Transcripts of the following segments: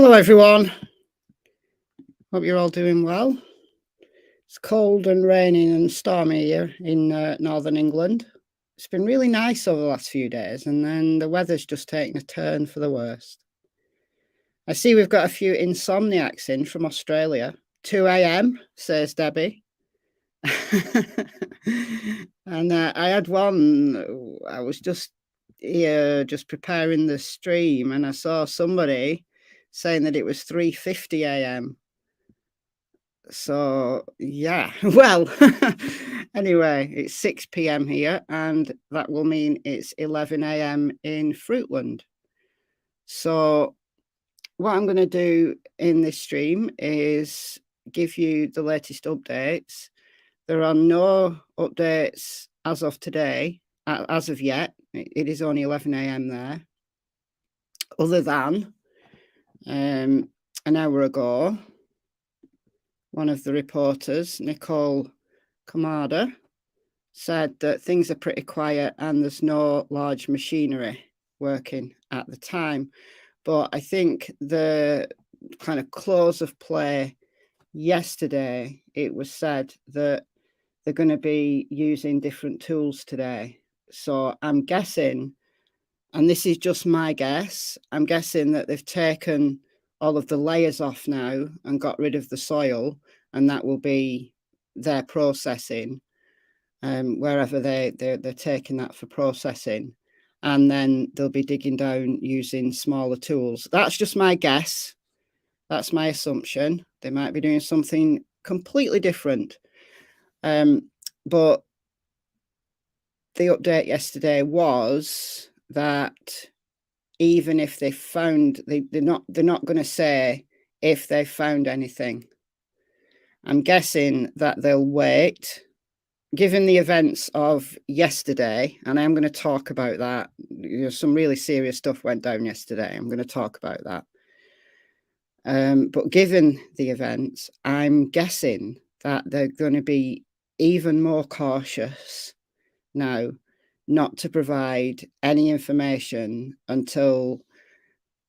Hello everyone, hope you're all doing well. It's cold and raining and stormy here in northern England. It's been really nice over the last few days, and then the weather's just taken a turn for the worst. I see we've got a few insomniacs in from Australia. 2 a.m, says Debbie. And I had one, I was just here just preparing the stream, and I saw somebody saying that it was 3:50 a.m. So yeah, well, anyway, it's 6 p.m. here, and that will mean it's 11 a.m. in Fruitland. So what I'm going to do in this stream is give you the latest updates. There are no updates as of today, as of yet. It is only 11 a.m. there, other than an hour ago, one of the reporters, Nicole Kamada, said that things are pretty quiet and there's no large machinery working at the time. But I think the kind of close of play yesterday, it was said that they're going to be using different tools today. So I'm guessing, and this is just my guess, I'm guessing that they've taken all of the layers off now and got rid of the soil, and that will be their processing, wherever they're taking that for processing, and then they'll be digging down using smaller tools. That's just my guess. That's my assumption. They might be doing something completely different. But the update yesterday was that even if they found, they're not going to say if they found anything. I'm guessing that they'll wait, given the events of yesterday, and I'm going to talk about that. You know, some really serious stuff went down yesterday. I'm going to talk about that. But given the events, I'm guessing that they're going to be even more cautious now, not to provide any information until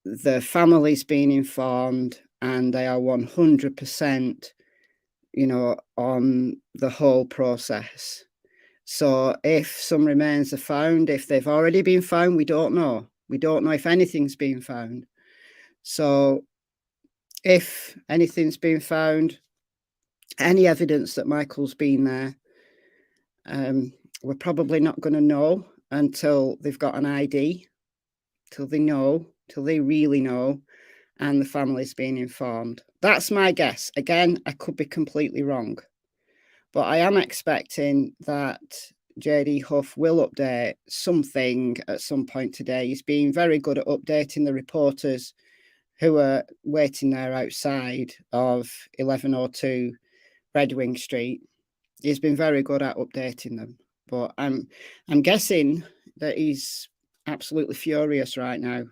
the family's been informed and they are 100%, you know, on the whole process. So if some remains are found, if they've already been found, we don't know. We don't know if anything's been found. So if anything's been found, any evidence that Michael's been there, we're probably not going to know until they've got an ID, till they know, till they really know, and the family's been informed. That's my guess. Again, I could be completely wrong, but I am expecting that JD Huff will update something at some point today. He's been very good at updating the reporters who are waiting there outside of 1102 Red Wing Street. He's been very good at updating them, but I'm guessing that he's absolutely furious right now.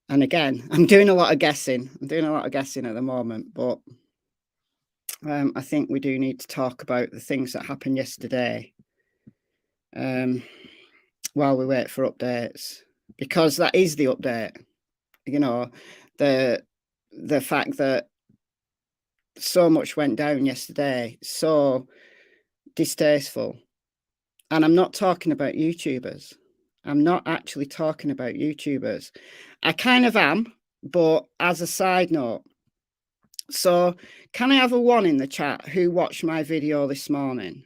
And again, I'm doing a lot of guessing. I'm doing a lot of guessing at the moment, but I think we do need to talk about the things that happened yesterday while we wait for updates, because that is the update. You know, the fact that so much went down yesterday, so distasteful. And I'm not talking about YouTubers. I'm not actually talking about YouTubers. I kind of am, but as a side note. So can I have a 1 in the chat who watched my video this morning?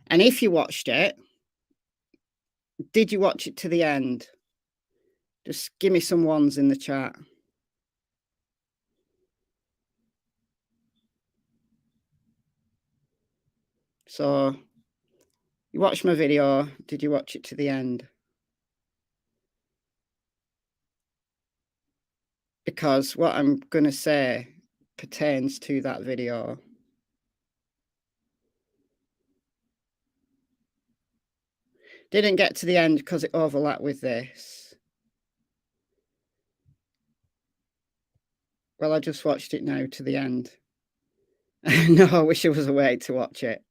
And if you watched it, did you watch it to the end? Just give me some 1s in the chat. So you watched my video, did you watch it to the end? Because what I'm going to say pertains to that video. Didn't get to the end because it overlapped with this. Well, I just watched it now to the end. No, I wish there was a way to watch it.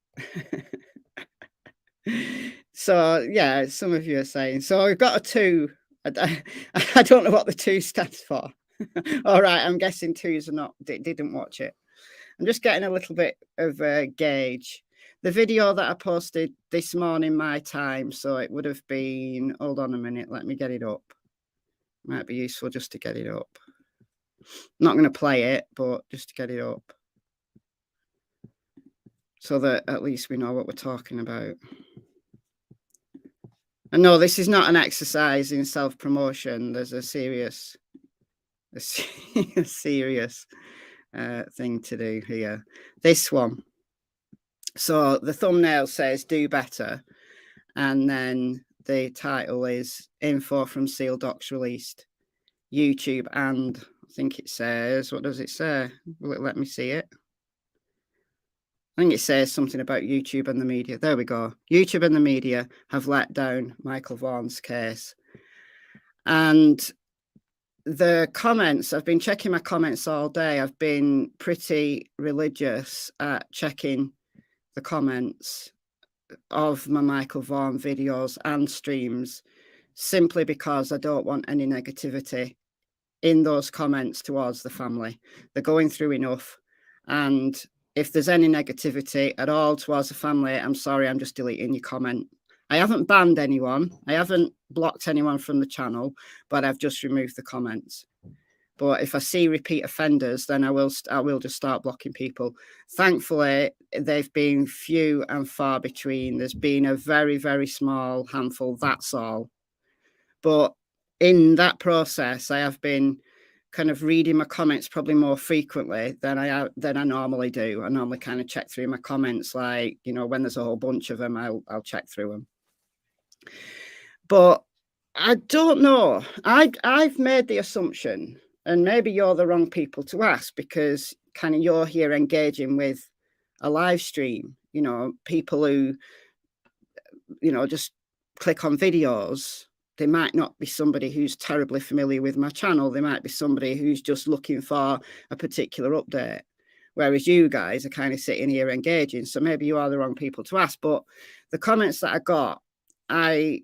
So, yeah, some of you are saying. So we've got a 2. I don't know what the 2 stands for. All right, I'm guessing twos are not didn't watch it. I'm just getting a little bit of a gauge. The video that I posted this morning my time, so it would have been, hold on a minute, let me get it up. Might be useful just to get it up. Not going to play it, but just to get it up, so that at least we know what we're talking about. And no, this is not an exercise in self-promotion. There's a serious thing to do here. This one. So the thumbnail says "Do better," and then the title is "Info from Seal Docs released, YouTube," and I think it says, what does it say? Will it let me see it? I think it says something about YouTube and the media. There we go. YouTube and the media have let down Michael Vaughan's case. And the comments, I've been checking my comments all day. I've been pretty religious at checking the comments of my Michael Vaughan videos and streams, simply because I don't want any negativity in those comments towards the family. They're going through enough. And if there's any negativity at all towards the family, I'm sorry, I'm just deleting your comment. I haven't banned anyone. I haven't blocked anyone from the channel, but I've just removed the comments. But if I see repeat offenders, then I will just start blocking people. Thankfully, they've been few and far between. There's been a very, very small handful, that's all. But in that process, I have been kind of reading my comments probably more frequently than I normally do. I normally kind of check through my comments, like, you know, when there's a whole bunch of them, I'll check through them. But I don't know. I've made the assumption, and maybe you're the wrong people to ask, because kind of you're here engaging with a live stream, you know, people who, you know, just click on videos. They might not be somebody who's terribly familiar with my channel. They might be somebody who's just looking for a particular update. Whereas you guys are kind of sitting here engaging. So maybe you are the wrong people to ask. But the comments that I got, I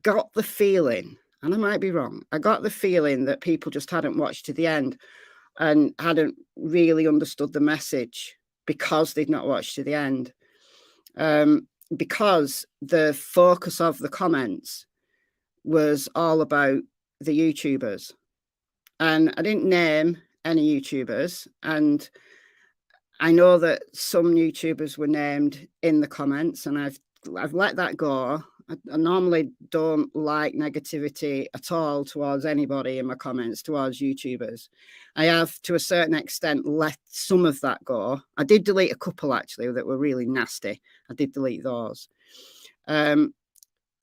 got the feeling, and I might be wrong, I got the feeling that people just hadn't watched to the end and hadn't really understood the message because they'd not watched to the end. Because the focus of the comments was all about the YouTubers. And I didn't name any YouTubers. And I know that some YouTubers were named in the comments, and I've let that go. I normally don't like negativity at all towards anybody in my comments, towards YouTubers. I have, to a certain extent, let some of that go. I did delete a couple, actually, that were really nasty. I did delete those.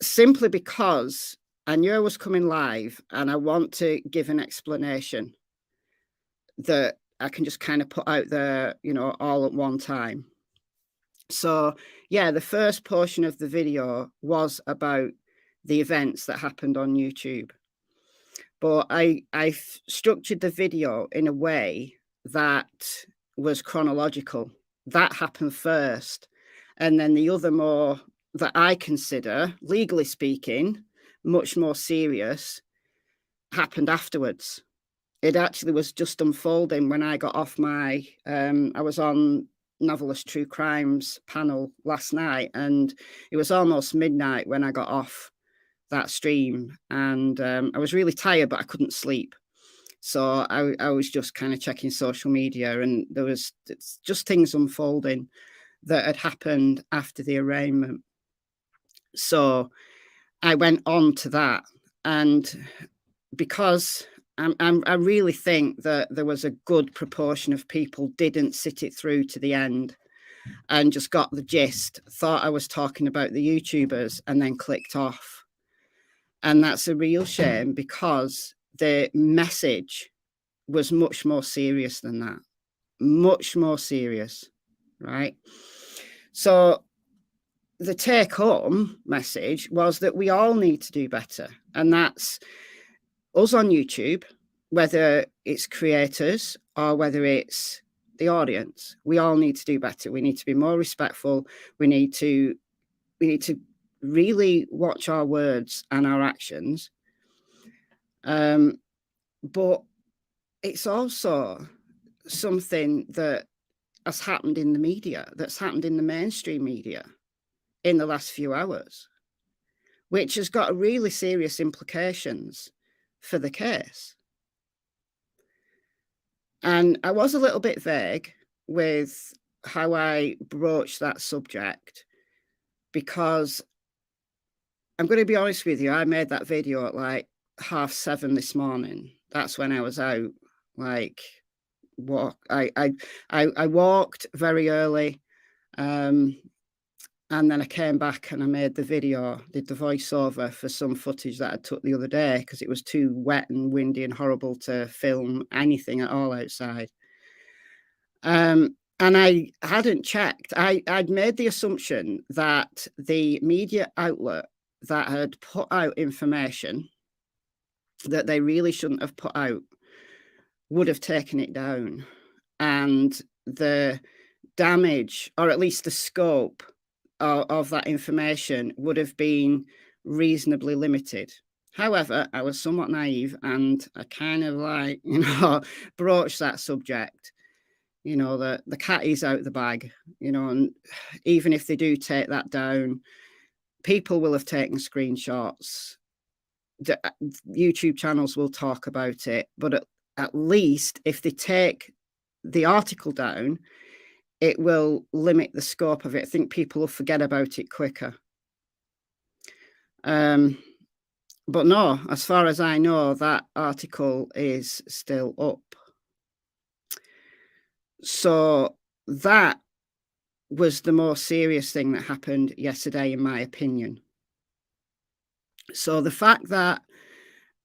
Simply because I knew I was coming live, and I want to give an explanation that I can just kind of put out there, you know, all at one time. So yeah, the first portion of the video was about the events that happened on YouTube. But I structured the video in a way that was chronological. That happened first. And then the other, more that I consider, legally speaking, much more serious, happened afterwards. It actually was just unfolding when I got off my, I was on Novelist True Crimes panel last night, and it was almost midnight when I got off that stream, and I was really tired, but I couldn't sleep. So I was just kind of checking social media, and there was just things unfolding that had happened after the arraignment. So I went on to that, and because I really think that there was a good proportion of people didn't sit it through to the end and just got the gist, thought I was talking about the YouTubers, and then clicked off. And that's a real shame, because the message was much more serious than that. Much more serious, right? So the take-home message was that we all need to do better. And that's us on YouTube, whether it's creators or whether it's the audience. We all need to do better. We need to be more respectful. We need to really watch our words and our actions. But it's also something that has happened in the media, that's happened in the mainstream media in the last few hours, which has got really serious implications for the case. And I was a little bit vague with how I broached that subject, because I'm going to be honest with you, I made that video at like 7:30 this morning. That's when I was out. Like, I walked very early, and then I came back and I made the video, did the voiceover for some footage that I took the other day because it was too wet and windy and horrible to film anything at all outside. And I hadn't checked. I'd made the assumption that the media outlet that had put out information that they really shouldn't have put out would have taken it down, and the damage, or at least the scope of that information, would have been reasonably limited. However, I was somewhat naive, and I kind of like, broached that subject. The cat is out the bag, and even if they do take that down, people will have taken screenshots. YouTube channels will talk about it, but at least if they take the article down, it will limit the scope of it. I think people will forget about it quicker. But no, as far as I know, that article is still up. So that was the more serious thing that happened yesterday, in my opinion. So the fact that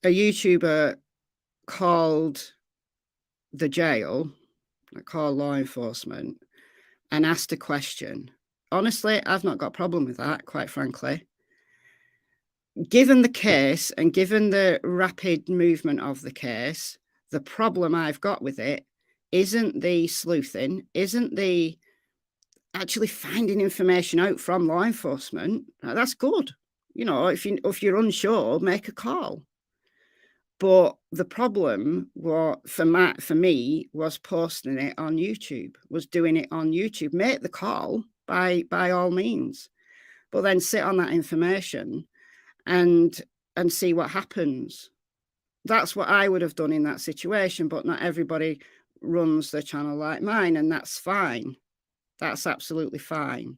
a YouTuber called the jail, called law enforcement, and asked a question, honestly, I've not got a problem with that, quite frankly. Given the case and given the rapid movement of the case, the problem I've got with it isn't the sleuthing, isn't the actually finding information out from law enforcement. That's good. If you're unsure, make a call. But the problem for me was posting it on YouTube, was doing it on YouTube. Make the call by all means, but then sit on that information and see what happens. That's what I would have done in that situation, but not everybody runs the channel like mine, and that's fine. That's absolutely fine.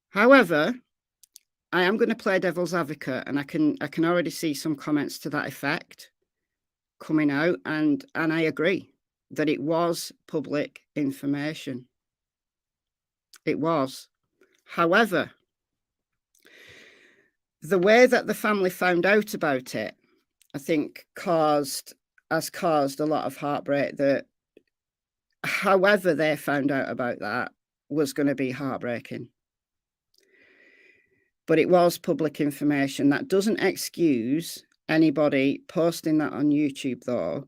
However, I am going to play devil's advocate, and I can already see some comments to that effect coming out, and I agree that it was public information. It was. However, the way that the family found out about it, I think has caused a lot of heartbreak. That however they found out about that was going to be heartbreaking. But it was public information. That doesn't excuse anybody posting that on YouTube, though.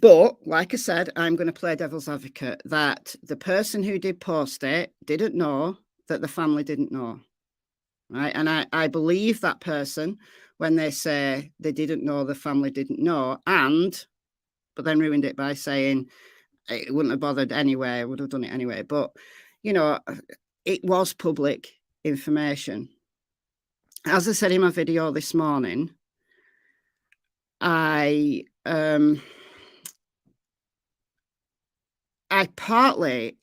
But like I said, I'm going to play devil's advocate that the person who did post it didn't know that the family didn't know. Right. And I believe that person when they say they didn't know, the family didn't know, but then ruined it by saying it wouldn't have bothered anyway, I would have done it anyway. But, it was public information. As I said in my video this morning, I partly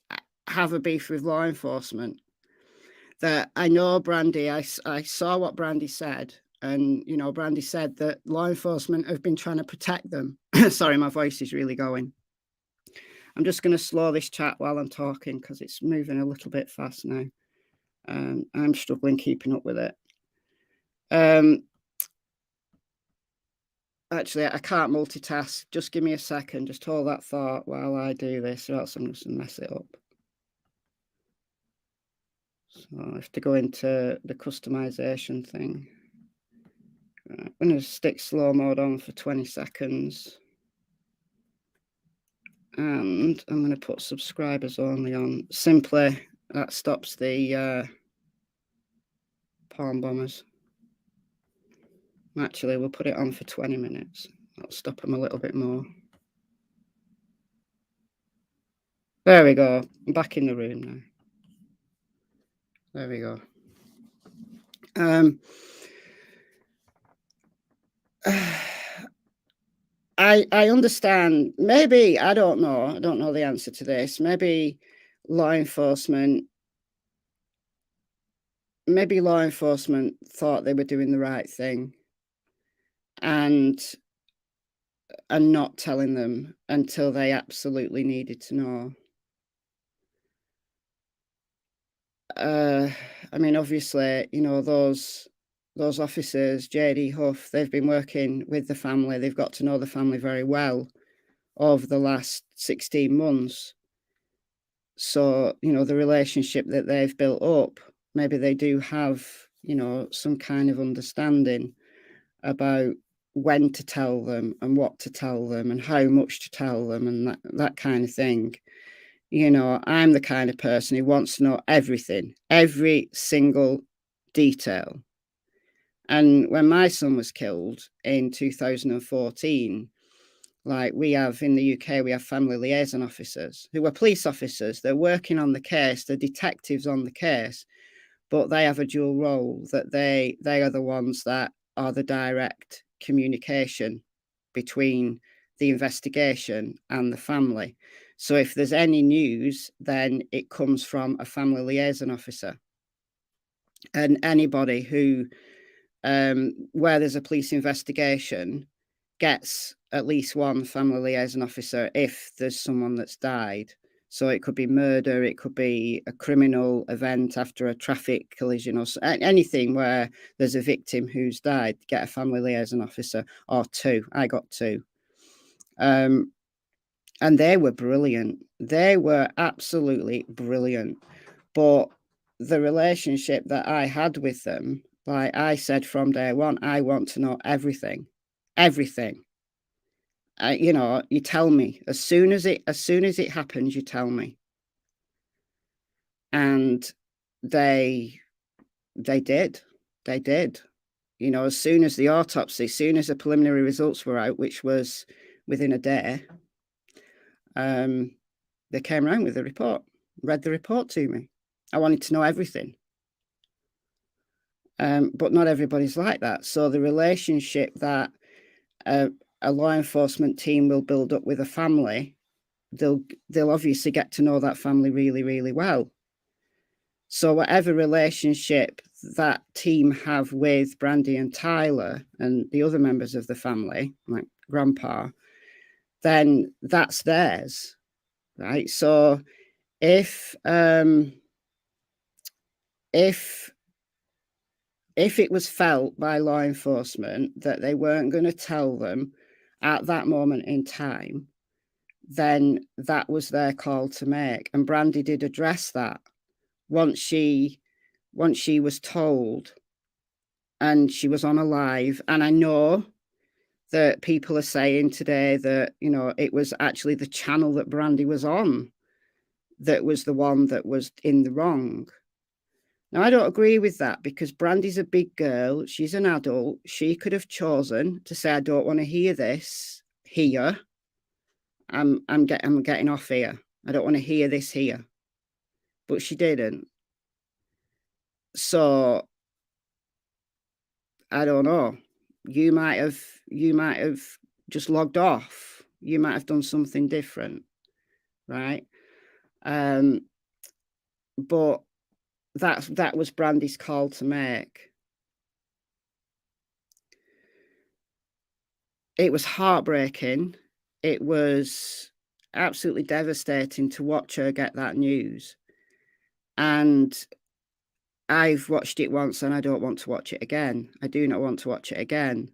have a beef with law enforcement. That I know Brandy, I saw what Brandy said, and Brandy said that law enforcement have been trying to protect them. Sorry, my voice is really going. I'm just going to slow this chat while I'm talking because it's moving a little bit fast now. I'm struggling keeping up with it. Actually, I can't multitask. Just give me a second. Just hold that thought while I do this, or else I'm just going to mess it up. So I have to go into the customization thing. Right, I'm going to stick slow mode on for 20 seconds. And I'm going to put subscribers only on. Simply, that stops the palm bombers. Actually, we'll put it on for 20 minutes. I'll stop them a little bit more. There we go. I'm back in the room now. There we go. I understand. Maybe, I don't know. I don't know the answer to this. Maybe law enforcement thought they were doing the right thing and not telling them until they absolutely needed to know. I mean, obviously, you know, those officers, JD Huff, they've been working with the family. They've got to know the family very well over the last 16 months. So, you know, the relationship that they've built up, maybe they do have, you know, some kind of understanding about when to tell them and what to tell them and how much to tell them and that kind of thing. You know, I'm the kind of person who wants to know everything, every single detail. And when my son was killed in 2014, like we have in the UK, we have family liaison officers who are police officers. They're working on the case, they're detectives on the case, but they have a dual role that they are the ones that are the direct communication between the investigation and the family. So if there's any news, then it comes from a family liaison officer. And anybody who, where there's a police investigation, gets at least one family liaison officer if there's someone that's died. So it could be murder, it could be a criminal event after a traffic collision, or anything where there's a victim who's died, get a family liaison officer or two. I got two. And they were brilliant. They were absolutely brilliant. But the relationship that I had with them, like I said from day one, I want to know everything. Everything. You know, you tell me as soon as it happens, you tell me. And they did. You know, as soon as the autopsy, as soon as the preliminary results were out, which was within a day, they came around with the report, read the report to me. I wanted to know everything. But not everybody's like that. So the relationship that a law enforcement team will build up with a family, they'll obviously get to know that family really, really well. So whatever relationship that team have with Brandy and Tyler and the other members of the family, like Grandpa, then that's theirs, right? So if it was felt by law enforcement that they weren't going to tell them at that moment in time, then that was their call to make. And Brandy did address that once she was told, and she was on a live. And I know that people are saying today that, you know, it was actually the channel that Brandy was on that was the one that was in the wrong. Now, I don't agree with that, because Brandy's a big girl. She's an adult. She could have chosen to say, I don't want to hear this here. I'm getting off here. I don't want to hear this here. But she didn't. So I don't know. You might have just logged off. You might have done something different, right? But that was Brandy's call to make. It was heartbreaking. It was absolutely devastating to watch her get that news. And I've watched it once and I don't want to watch it again. I do not want to watch it again.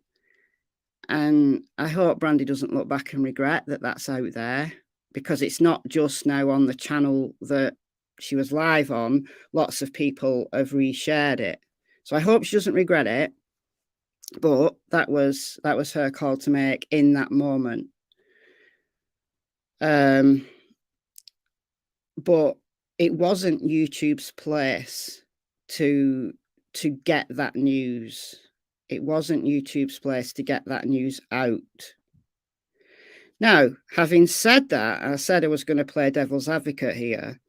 And I hope Brandy doesn't look back and regret that that's out there, because it's not just now on the channel that she was live on. Lots of people have reshared it. So I hope she doesn't regret it. But that was her call to make in that moment. But it wasn't YouTube's place to get that news it wasn't YouTube's place to get that news out. Now, having said that, I said I was going to play devil's advocate here,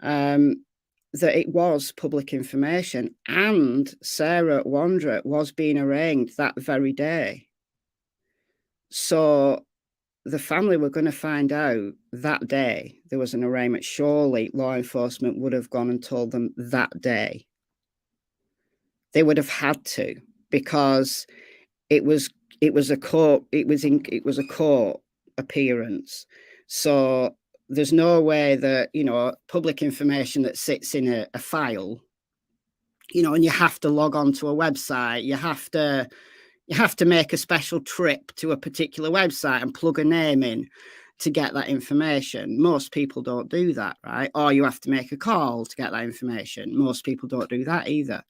that it was public information, and Sarah Wanderer was being arraigned that very day. So the family were going to find out that day there was an arraignment. Surely law enforcement would have gone and told them that day. They would have had to, because it was a court appearance. So there's no way that, you know, public information that sits in a file, you know, and you have to log on to a website, you have to make a special trip to a particular website and plug a name in to get that information. Most people don't do that, right? Or you have to make a call to get that information. Most people don't do that either.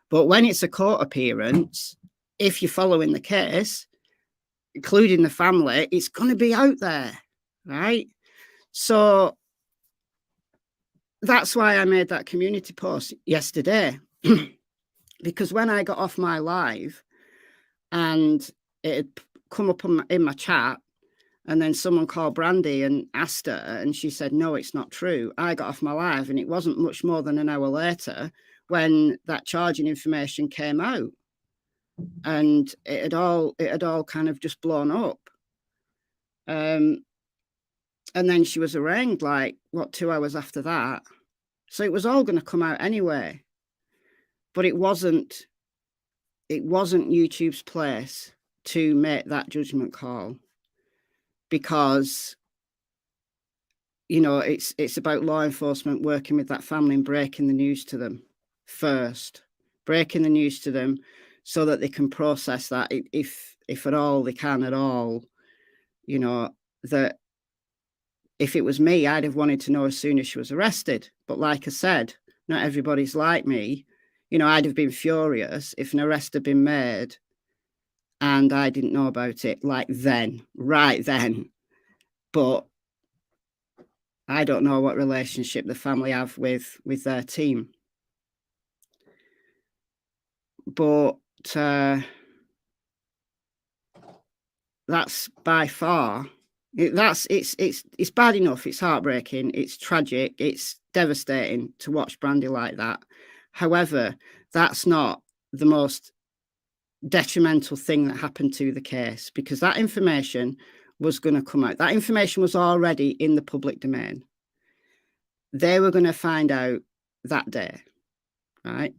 But when it's a court appearance, if you're following the case, including the family, it's going to be out there, right? So that's why I made that community post yesterday, because when I got off my live and it had come up in my chat, and then someone called Brandy and asked her, and she said, no, it's not true. I got off my live, and it wasn't much more than an hour later when that charging information came out, and it had all kind of just blown up. And then she was arraigned, like, what, 2 hours after that. So it was all going to come out anyway. But it wasn't YouTube's place to make that judgment call, because, you know, it's about law enforcement working with that family and breaking the news to them first, breaking the news to them so that they can process that, if at all they can at all. You know, that if it was me, I'd have wanted to know as soon as she was arrested. But like I said, not everybody's like me. You know, I'd have been furious if an arrest had been made and I didn't know about it, like then, right then. But I don't know what relationship the family have with their team. But that's by far, it's bad enough. It's heartbreaking. It's tragic. It's devastating to watch Brandy like that. However, that's not the most detrimental thing that happened to the case, because that information was going to come out. That information was already in the public domain. They were going to find out that day, right?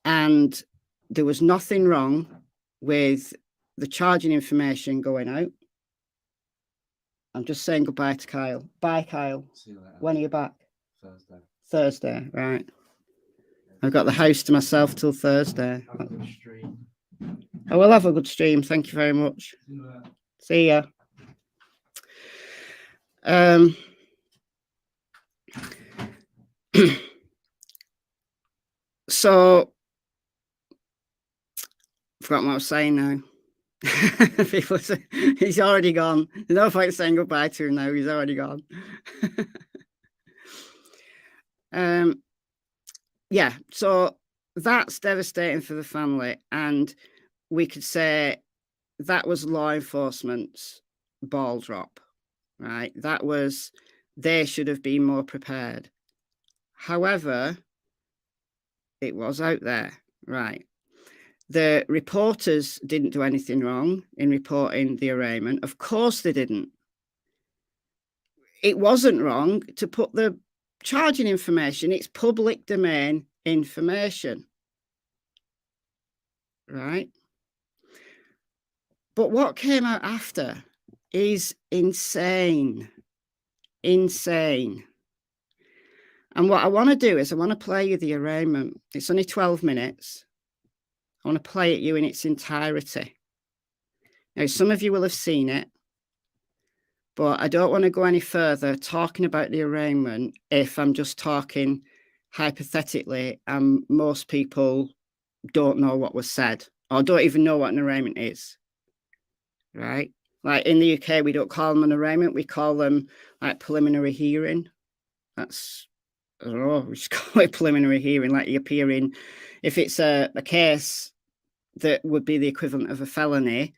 And there was nothing wrong with the charging information going out. I'm just saying goodbye to Kyle. Bye, Kyle. See you later. When are you back? Thursday, right. I've got the house to myself till Thursday. Have a good stream. I will have a good stream. Thank you very much. See ya. So, forgot what I was saying now. People say, he's already gone. There's no point saying goodbye to him now. He's already gone. Yeah, so that's devastating for the family. And we could say that was law enforcement's ball drop, right? That was, they should have been more prepared. However, it was out there, right? The reporters didn't do anything wrong in reporting the arraignment. Of course they didn't. It wasn't wrong to put the charging information. It's public domain information, right? But what came out after is insane. Insane. And what I want to do is I want to play you the arraignment. It's only 12 minutes. I want to play it you in its entirety. Now, some of you will have seen it, but I don't want to go any further talking about the arraignment if I'm just talking hypothetically and most people don't know what was said or don't even know what an arraignment is, right? Like in the UK, we don't call them an arraignment. We call them like preliminary hearing. That's I don't know, we just call it preliminary hearing, like you appear in, if it's a case that would be the equivalent of a felony,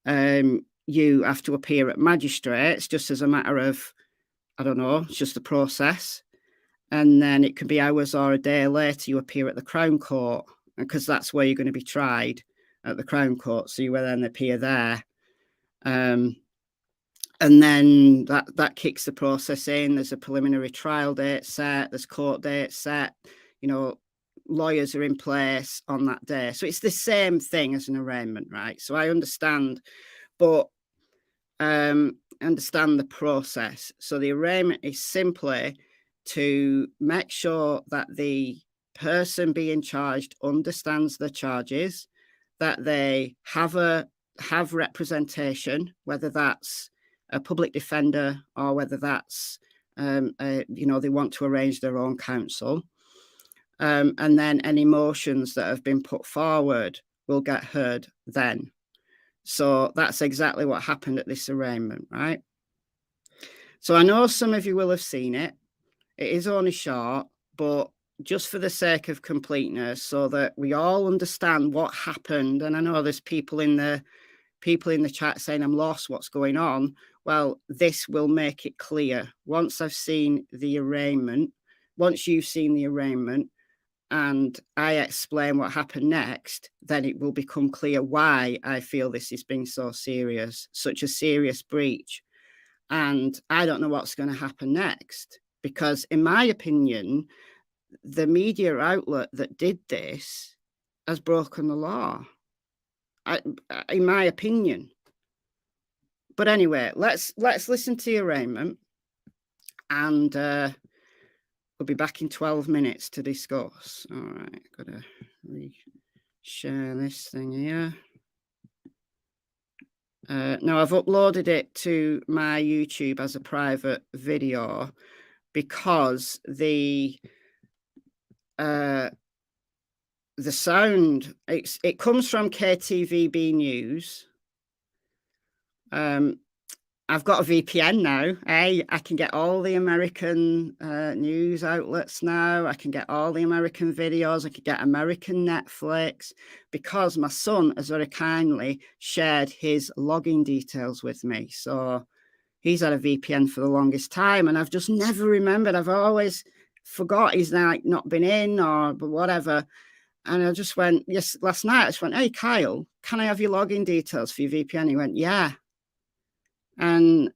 you have to appear at magistrates just as a matter of, I don't know, it's just a process. And then it can be hours or a day later, you appear at the Crown Court, because that's where you're going to be tried, at the Crown Court. So you will then appear there. And then that kicks the process in. There's a preliminary trial date set, there's court date set, you know, lawyers are in place on that day. So it's the same thing as an arraignment, right? So I understand, but understand the process. So the arraignment is simply to make sure that the person being charged understands the charges, that they have representation, whether that's a public defender or whether that's you know, they want to arrange their own counsel, and then any motions that have been put forward will get heard then. So that's exactly what happened at this arraignment, right? So I know some of you will have seen it. It is only short, but just for the sake of completeness, so that we all understand what happened. And I know there's people in the chat saying, I'm lost, what's going on? Well, this will make it clear. Once I've seen the arraignment, once you've seen the arraignment, and I explain what happened next, then it will become clear why I feel this has been so serious, such a serious breach. And I don't know what's going to happen next, because in my opinion, the media outlet that did this has broken the law, in my opinion. But anyway, let's listen to the arraignment, and we'll be back in 12 minutes to discuss. All right, gotta share this thing here. Now I've uploaded it to my YouTube as a private video because the sound, it comes from KTVB News. I've got a VPN now. I can get all the American news outlets now. I can get all the American videos. I can get American Netflix, because my son has very kindly shared his login details with me. So he's had a VPN for the longest time, and I've just never remembered. I've always forgot he's like not been in or whatever. And I just went, yes, last night I just went, hey, Kyle, can I have your login details for your VPN? He went, yeah. And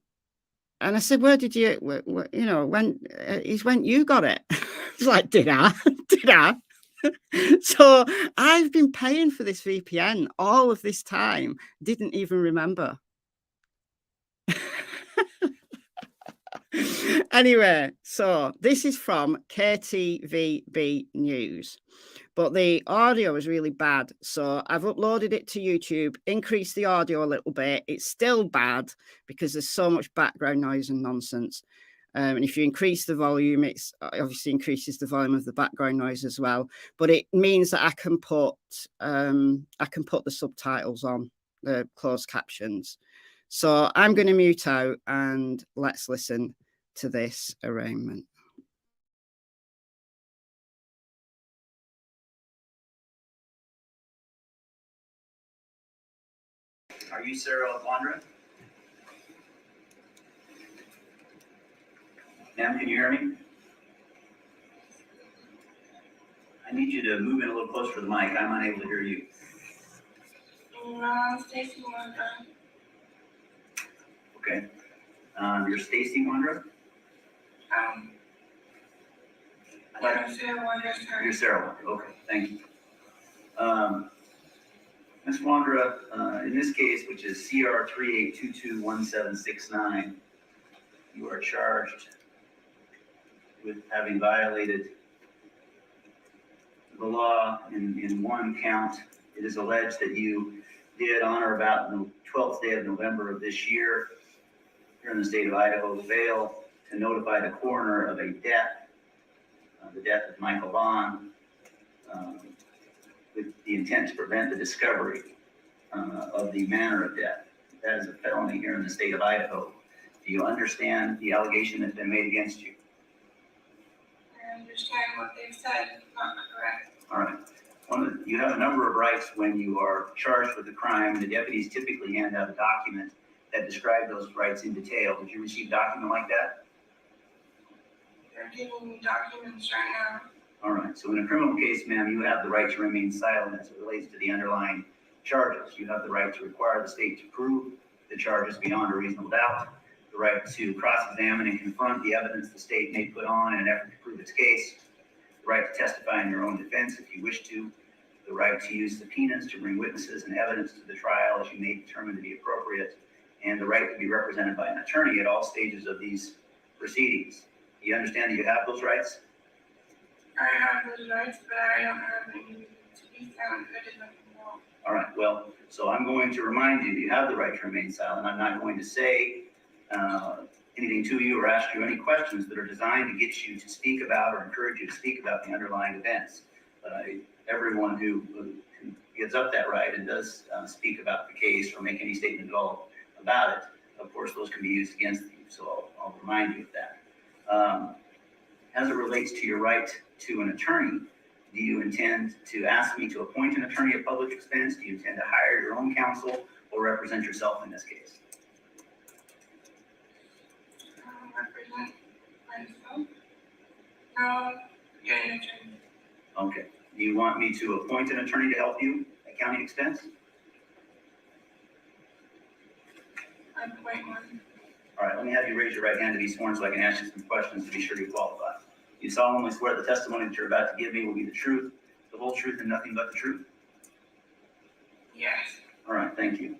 I said, where did you, you know, when he's went, you got it. He's like, did I? Did I? So I've been paying for this VPN all of this time, didn't even remember. Anyway, so this is from KTVB News, but the audio is really bad. So I've uploaded it to YouTube, increased the audio a little bit. It's still bad because there's so much background noise and nonsense. And if you increase the volume, it's obviously increases the volume of the background noise as well. But it means that I can put the subtitles on, the closed captions. So I'm going to mute out and let's listen to this arraignment. Are you Sarah Vaughan? Ma'am, can you hear me? I need you to move in a little closer to the mic. I'm unable to hear you. No, Stacy Wondra. Okay. You're Stacy Wondra? I'm Sarah Wondra. You're Sarah Wondra. Okay, thank you. Ms. Wondra, in this case, which is CR 38221769, you are charged with having violated the law in one count. It is alleged that you did on or about the 12th day of November of this year here in the state of Idaho fail to notify the coroner of a death, the death of Michael Vaughan, with the intent to prevent the discovery of the manner of death. That is a felony here in the state of Idaho. Do you understand the allegation that's been made against you? I understand what they've said is not correct. All right. You have a number of rights when you are charged with a crime. The deputies typically hand out a document that describes those rights in detail. Did you receive a document like that? They're giving me documents right now. All right. So in a criminal case, ma'am, you have the right to remain silent as it relates to the underlying charges. You have the right to require the state to prove the charges beyond a reasonable doubt, the right to cross-examine and confront the evidence the state may put on in an effort to prove its case, the right to testify in your own defense if you wish to, the right to use subpoenas to bring witnesses and evidence to the trial as you may determine to be appropriate, and the right to be represented by an attorney at all stages of these proceedings. Do you understand that you have those rights? I have those rights, but I don't have any to be silent. I did nothing wrong. All right, well, so I'm going to remind you, you have the right to remain silent. I'm not going to say anything to you or ask you any questions that are designed to get you to speak about or encourage you to speak about the underlying events. But everyone who gives up that right and does speak about the case or make any statement at all about it, of course, those can be used against you. So I'll remind you of that. As it relates to your right to an attorney, do you intend to ask me to appoint an attorney at public expense? Do you intend to hire your own counsel or represent yourself in this case? Represent myself? No, get an attorney. Okay. Do you want me to appoint an attorney to help you at county expense? I'd appoint one. All right, let me have you raise your right hand to be sworn so I can ask you some questions to be sure you qualify. You solemnly swear the testimony that you're about to give me will be the truth, the whole truth, and nothing but the truth? Yes. All right, thank you.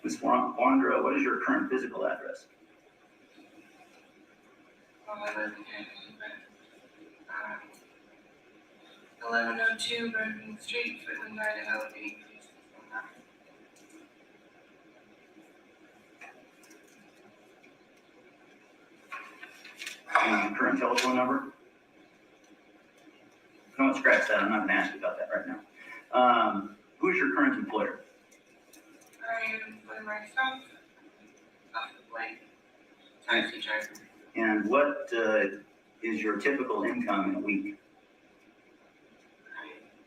Ms. Wandra, what is your current physical address? Well, I live in Tillington, 1102 Bergen Street, Footland, Idaho, 83619. And your current telephone number? No, scratch that. I'm not going to ask you about that right now. Who is your current employer? I am for myself, self-employed, taxi driver. And what is your typical income in a week? I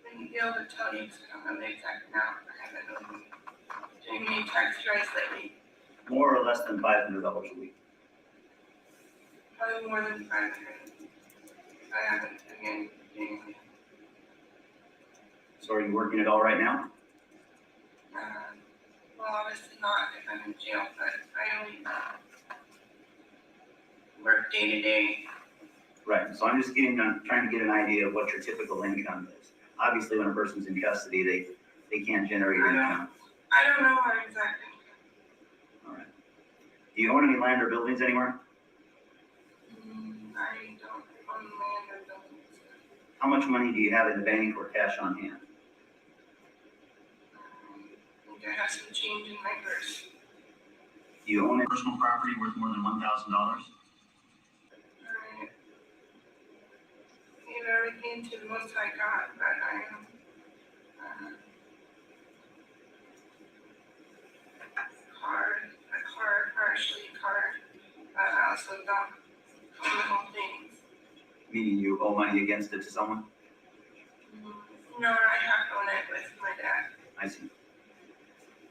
wouldn't be able to tell you because I don't know the exact amount. I haven't been doing any taxi drives lately. More or less than $500 a week? Probably more than 500. I haven't been doing anything. So are you working at all right now? Well, obviously not if I'm in jail, but I only work day to day. Right, so I'm just trying to get an idea of what your typical income is. Obviously, when a person's in custody, they can't generate income. I don't know my exact income. All right. Do you own any land or buildings anywhere? I don't own land or buildings. How much money do you have in the bank or cash on hand? I think I have some change in my purse. Do you own any personal property worth more than $1,000? I gave everything to the most I got, but I am partially card, but I also don't own the whole things. Meaning you owe money against it to someone? No, I have owned it with my dad. I see.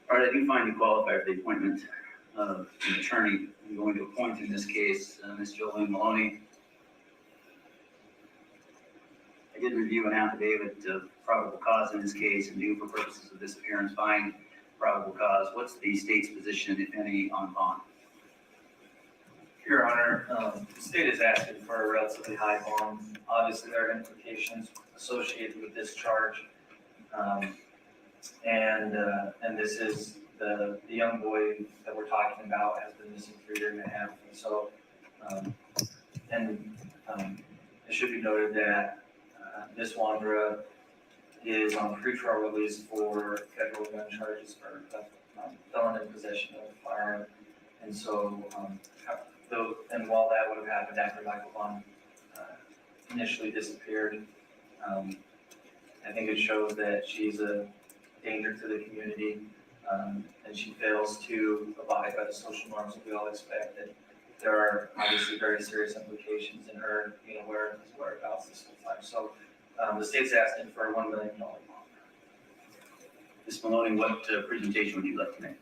All right, I do find you qualified for the appointment of an attorney. I'm going to appoint in this case Ms. Jolene Maloney. I did review an affidavit of probable cause in this case and do, for purposes of this appearance, find probable cause. What's the state's position, if any, on Vaughan? Your Honor, the state is asking for a relatively high bond. Obviously, there are implications associated with this charge. And this is the young boy that we're talking about has been missing for a year and a half. And so, it should be noted that Ms. Wandra is on pretrial release for federal gun charges for felon in possession of a firearm. And so, and while that would have happened after Michael Vaughan initially disappeared, I think it shows that she's a danger to the community. and she fails to abide by the social norms that we all expect, that there are obviously very serious implications in her being aware of his whereabouts this whole time. So the state's asking for a $1 million bond. Ms. Maloney, what presentation would you like to make?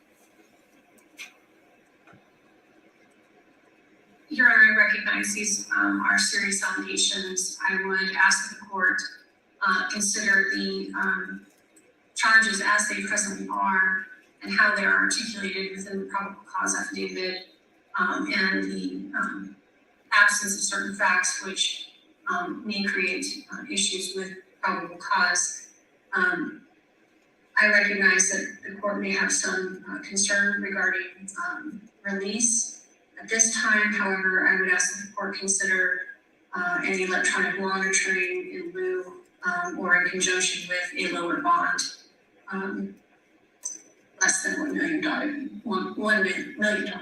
Your Honor, I recognize these are serious allegations. I would ask that the court consider the charges as they presently are and how they are articulated within the probable cause affidavit and the absence of certain facts which may create issues with probable cause. I recognize that the court may have some concern regarding release. At this time, however, I would ask that the court consider any electronic monitoring in lieu or in conjunction with a lower bond, less than $1 million. $1 million.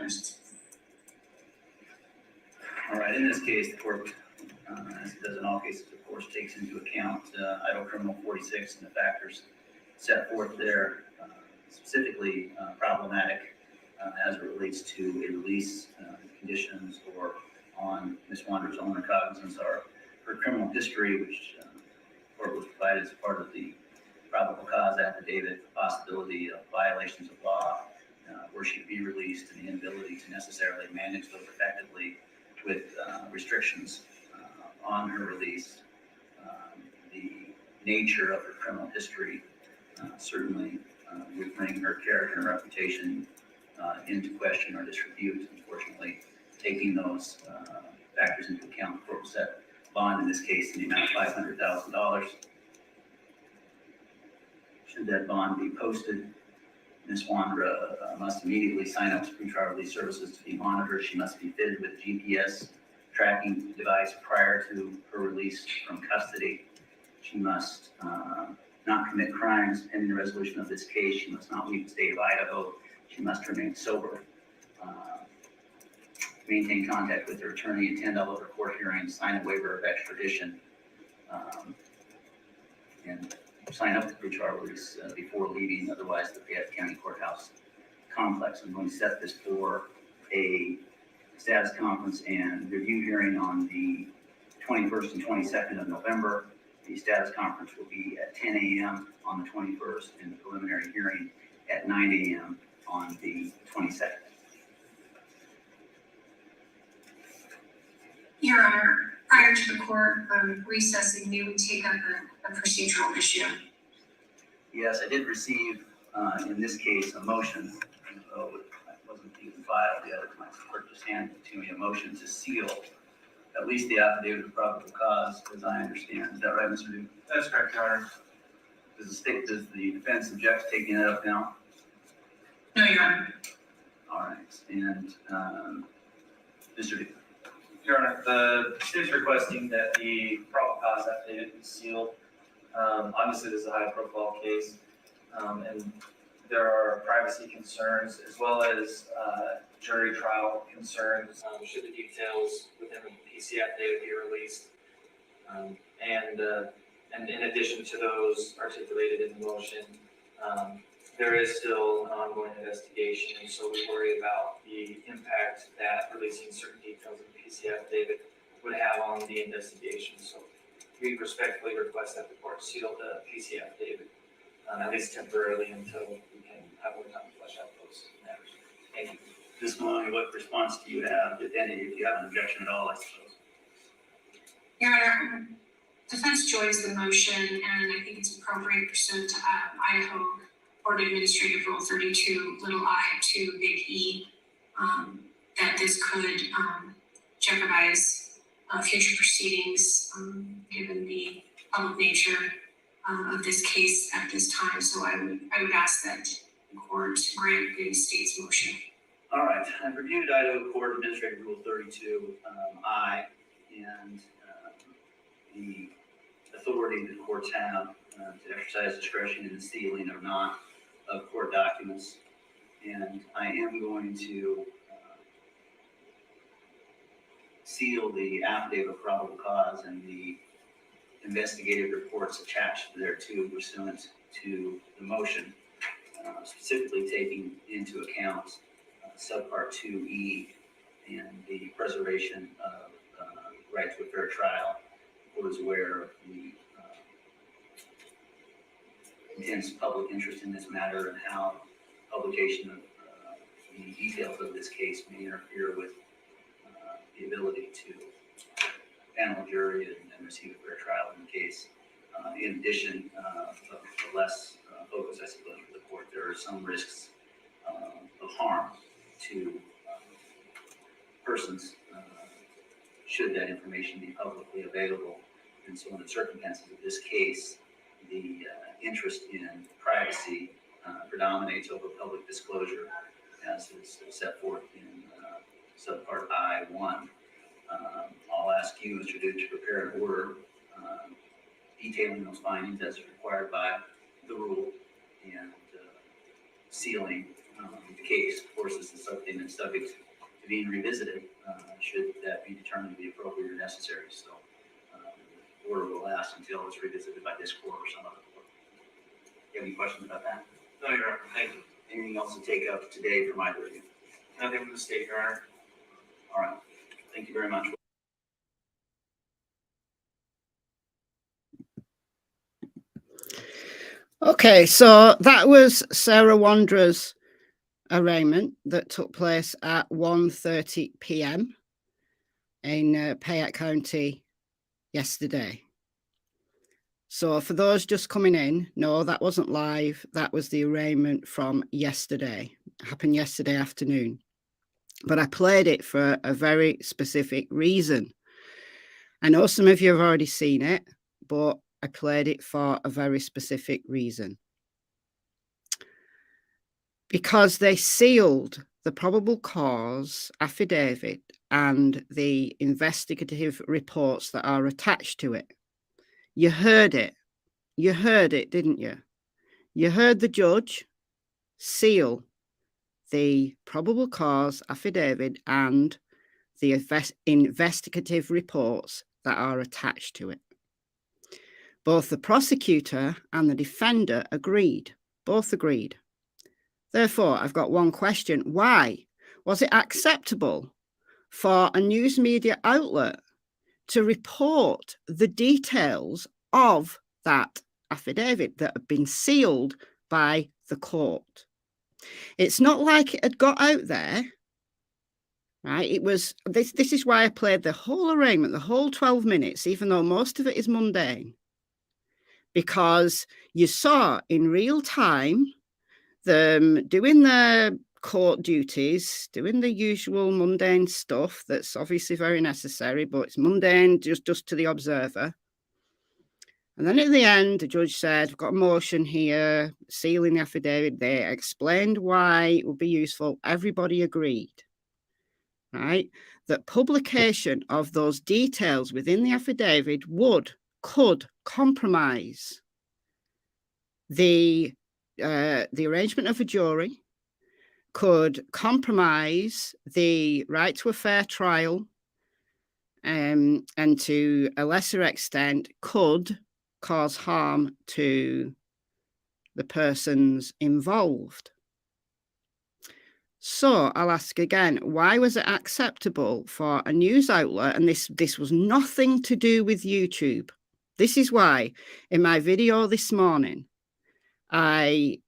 All right, in this case, the court, as it does in all cases, of course, takes into account Idaho Criminal 46 and the factors set forth there, specifically problematic as it relates to a release conditions or on Ms. Wander's own recognizance or her criminal history, which the court was provided as part of the probable cause affidavit, the possibility of violations of law where she'd be released and the inability to necessarily manage those effectively with restrictions on her release. The nature of her criminal history certainly would bring her character and reputation into question or disrepute. Unfortunately, taking those factors into account, the court will set bond in this case in the amount of $500,000. Should that bond be posted, Ms. Wander must immediately sign up to pretrial release services to be monitored. She must be fitted with a GPS tracking device prior to her release from custody. She must not commit crimes pending the resolution of this case. She must not leave the state of Idaho. She must remain sober, maintain contact with her attorney, attend all of her court hearings, sign a waiver of extradition, and sign up to pretrial release before leaving, otherwise the Fayette County Courthouse complex. I'm going to set this for a status conference and review hearing on the 21st and 22nd of November. The status conference will be at 10 a.m. on the 21st and the preliminary hearing at 9 a.m. on the 22nd. Your Honor, prior to the court recessing, we would take up a procedural issue. Yes, I did receive, in this case, a motion, although it wasn't even filed yet. My clerk just handed it to me, a motion to seal at least the affidavit of probable cause, as I understand. Is that right, Mr. Duke? That's correct, Your Honor. Does the defense object to taking that up now? No, Your Honor. All right, and Mr. Duke. Your Honor, the state's requesting that the probable cause affidavit be sealed. Obviously, this is a high-profile case, and there are privacy concerns as well as jury trial concerns. Should the details within the PC affidavit be released, and in addition to those articulated in the motion, there is still an ongoing investigation, and so we worry about the impact that releasing certain details of the PC affidavit would have on the investigation. So we respectfully request that the court seal the PC affidavit, at least temporarily, until we can have more time to flesh out those matters. Thank you. Ms. Maloney, what response do you have, if any, if you have an objection at all, I suppose? Your Honor, defense joins the motion, and I think it's appropriate pursuant to Idaho Court Administrative Rule 32, little I to big E, that this could jeopardize future proceedings given the public nature of this case at this time. So I would ask that the court grant the state's motion. All right, I've reviewed Idaho Court Administrative Rule 32, I, and the authority that courts have to exercise discretion in the sealing or not of court documents. And I am going to seal the affidavit of probable cause and the investigative reports attached thereto pursuant to the motion. specifically taking into account subpart 2E and the preservation of right to a fair trial. The court is aware of the intense public interest in this matter and how publication of the details of this case may interfere with the ability to panel a jury and receive a fair trial in the case. In addition, the less focus, I suppose, for the court, there are some risks of harm to persons should that information be publicly available. And so in the circumstances of this case, the interest in privacy predominates over public disclosure, as is set forth in subpart I-1. I'll ask you, Mr. Duke, to prepare an order detailing those findings as required by the rule and sealing the case. Of course, this is something that's subject to being revisited should that be determined to be appropriate or necessary. So the order will last until it's revisited by this court or some other court. Do you have any questions about that? No, Your Honor, thank you. Anything else to take up today from either of you? Nothing from the state, Your Honor. All right. Thank you very much. Okay, so that was Sarah Wanderer's arraignment that took place at 1:30 p.m. in Payette County yesterday. So for those just coming in, no, that wasn't live. That was the arraignment from yesterday. It happened yesterday afternoon. But I played it for a very specific reason. I know some of you have already seen it, but I played it for a very specific reason. Because they sealed the probable cause affidavit and the investigative reports that are attached to it. You heard it. You heard it, didn't you? You heard the judge seal the probable cause affidavit and the investigative reports that are attached to it. Both the prosecutor and the defender agreed. Both agreed. Therefore, I've got one question. Why was it acceptable for a news media outlet to report the details of that affidavit that had been sealed by the court? It's not like it had got out there, right? It was, this is why I played the whole arraignment, the whole 12 minutes, even though most of it is mundane, because you saw in real time them doing their court duties, doing the usual mundane stuff that's obviously very necessary, but it's mundane just to the observer. And then at the end, the judge said, we've got a motion here, sealing the affidavit. They explained why it would be useful. Everybody agreed, right? That publication of those details within the affidavit could compromise the arrangement of a jury, could compromise the right to a fair trial, and to a lesser extent could cause harm to the persons involved. So I'll ask again, why was it acceptable for a news outlet? And this was nothing to do with YouTube. This is why in my video this morning, I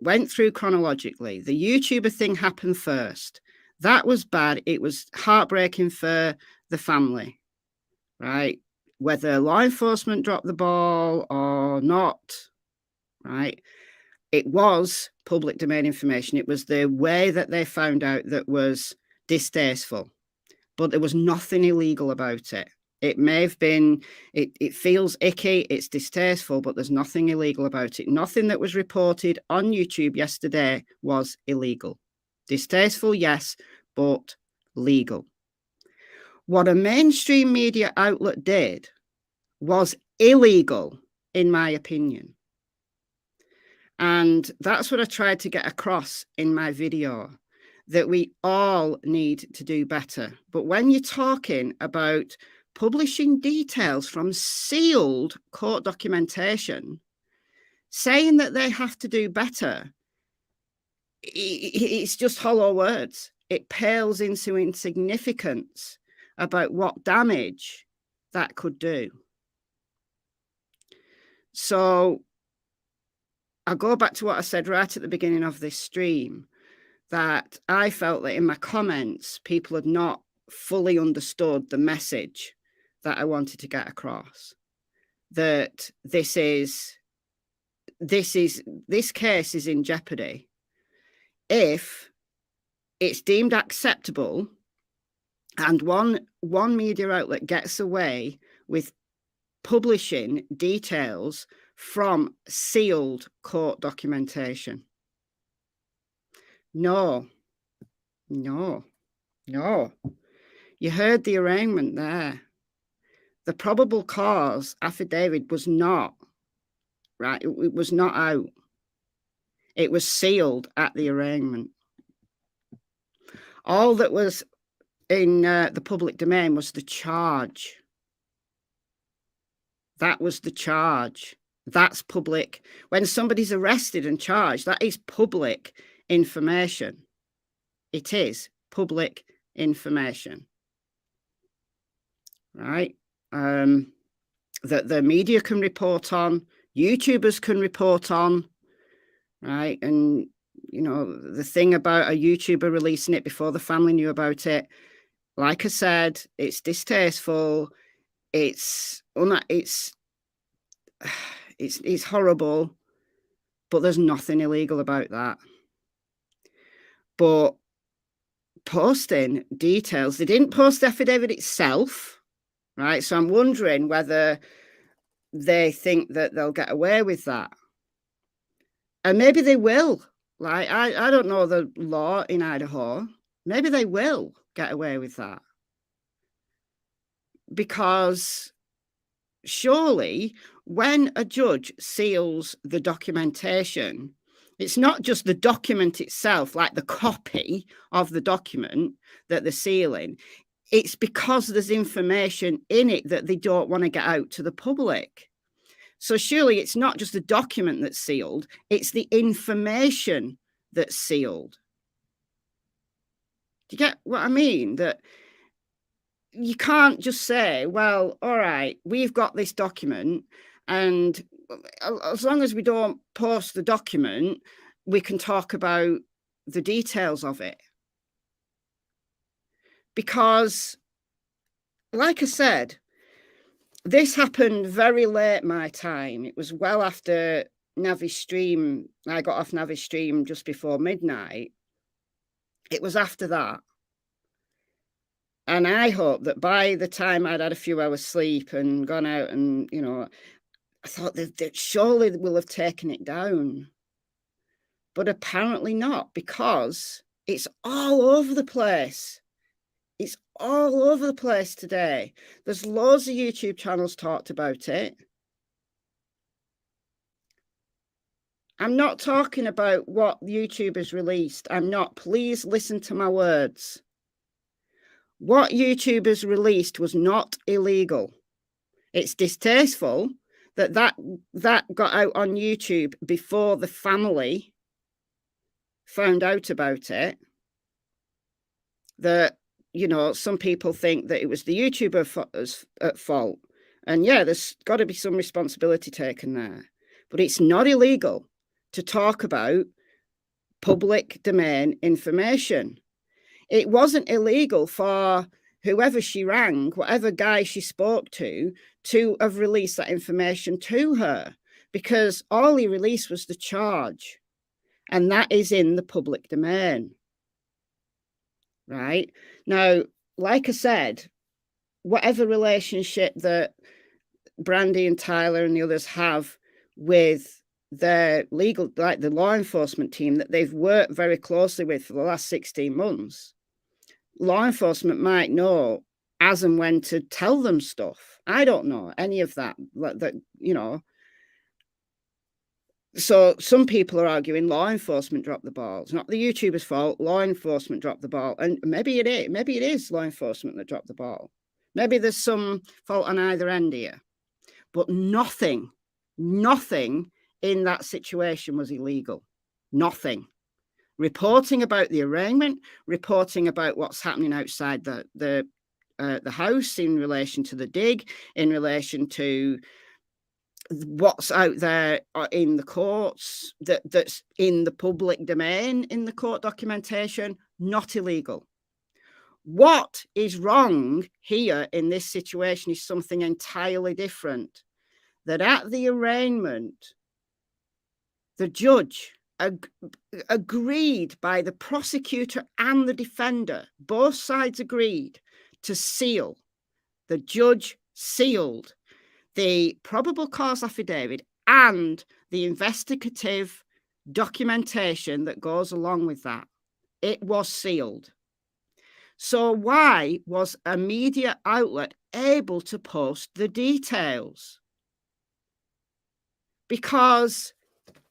went through chronologically. The YouTuber thing happened first. That was bad. It was heartbreaking for the family, right? Whether law enforcement dropped the ball or not, right? It was public domain information. It was the way that they found out that was distasteful, but there was nothing illegal about it. It may have been, it feels icky, it's distasteful, but there's nothing illegal about it. Nothing that was reported on YouTube yesterday was illegal. Distasteful, yes, but legal. What a mainstream media outlet did was illegal, in my opinion. And that's what I tried to get across in my video, that we all need to do better. But when you're talking about publishing details from sealed court documentation, saying that they have to do better it's just hollow words. It pales into insignificance about what damage that could do. So I'll go back to what I said right at the beginning of this stream, that I felt that in my comments, people had not fully understood the message that I wanted to get across. That this case is in jeopardy if it's deemed acceptable and one media outlet gets away with publishing details from sealed court documentation. No. You heard the arraignment there. The probable cause affidavit was not, right? It was not out. It was sealed at the arraignment. All that was in the public domain was the charge. That was the charge. That's public. When somebody's arrested and charged, that is public information. It is public information. Right? That the media can report on, YouTubers can report on, right? And, you know, the thing about a YouTuber releasing it before the family knew about it, like I said, it's distasteful. It's horrible, but there's nothing illegal about that. But posting details, they didn't post the affidavit itself, right? So I'm wondering whether they think that they'll get away with that. And maybe they will. Like, I don't know the law in Idaho. Maybe they will get away with that. Because surely when a judge seals the documentation, it's not just the document itself, like the copy of the document that they're sealing. It's because there's information in it that they don't want to get out to the public. So surely it's not just the document that's sealed, it's the information that's sealed. Do you get what I mean? That you can't just say, well, all right, we've got this document, and as long as we don't post the document, we can talk about the details of it. Because, like I said, this happened very late my time. It was well after Navy's stream. I got off Navy's stream just before midnight. It was after that. And I hope that by the time I'd had a few hours sleep and gone out and, you know, I thought that surely they will have taken it down. But apparently not, because it's all over the place. It's all over the place today. There's loads of YouTube channels talked about it. I'm not talking about what YouTube has released. I'm not. Please listen to my words. What YouTube has released was not illegal. It's distasteful that got out on YouTube before the family found out about it. That, you know, some people think that it was the YouTuber at fault. And yeah, there's got to be some responsibility taken there. But it's not illegal to talk about public domain information. It wasn't illegal for whoever she rang, whatever guy she spoke to have released that information to her, because all he released was the charge. And that is in the public domain. Right? Now, like I said, whatever relationship that Brandy and Tyler and the others have with their legal, like the law enforcement team that they've worked very closely with for the last 16 months, law enforcement might know as and when to tell them stuff. I don't know any of that, you know. So some people are arguing law enforcement dropped the ball. It's not the YouTuber's fault. Law enforcement dropped the ball. And maybe it is. Maybe it is law enforcement that dropped the ball. Maybe there's some fault on either end here. But nothing in that situation was illegal. Nothing. reporting about the arraignment, reporting about what's happening outside the house in relation to the dig, in relation to what's out there in the courts, that's in the public domain, in the court documentation, not illegal. What is wrong here in this situation is something entirely different. That at the arraignment, the judge agreed by the prosecutor and the defender, both sides agreed to seal. The judge sealed the probable cause affidavit and the investigative documentation that goes along with that. It was sealed. So why was a media outlet able to post the details? Because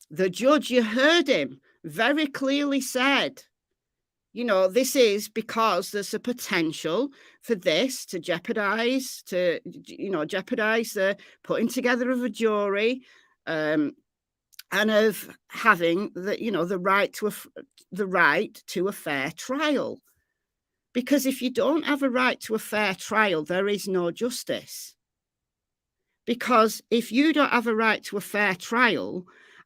the judge, you heard him, very clearly said, you know, this is because there's a potential for this to jeopardize the putting together of a jury, and of having the right to a fair trial. Because if you don't have a right to a fair trial, there is no justice. Because if you don't have a right to a fair trial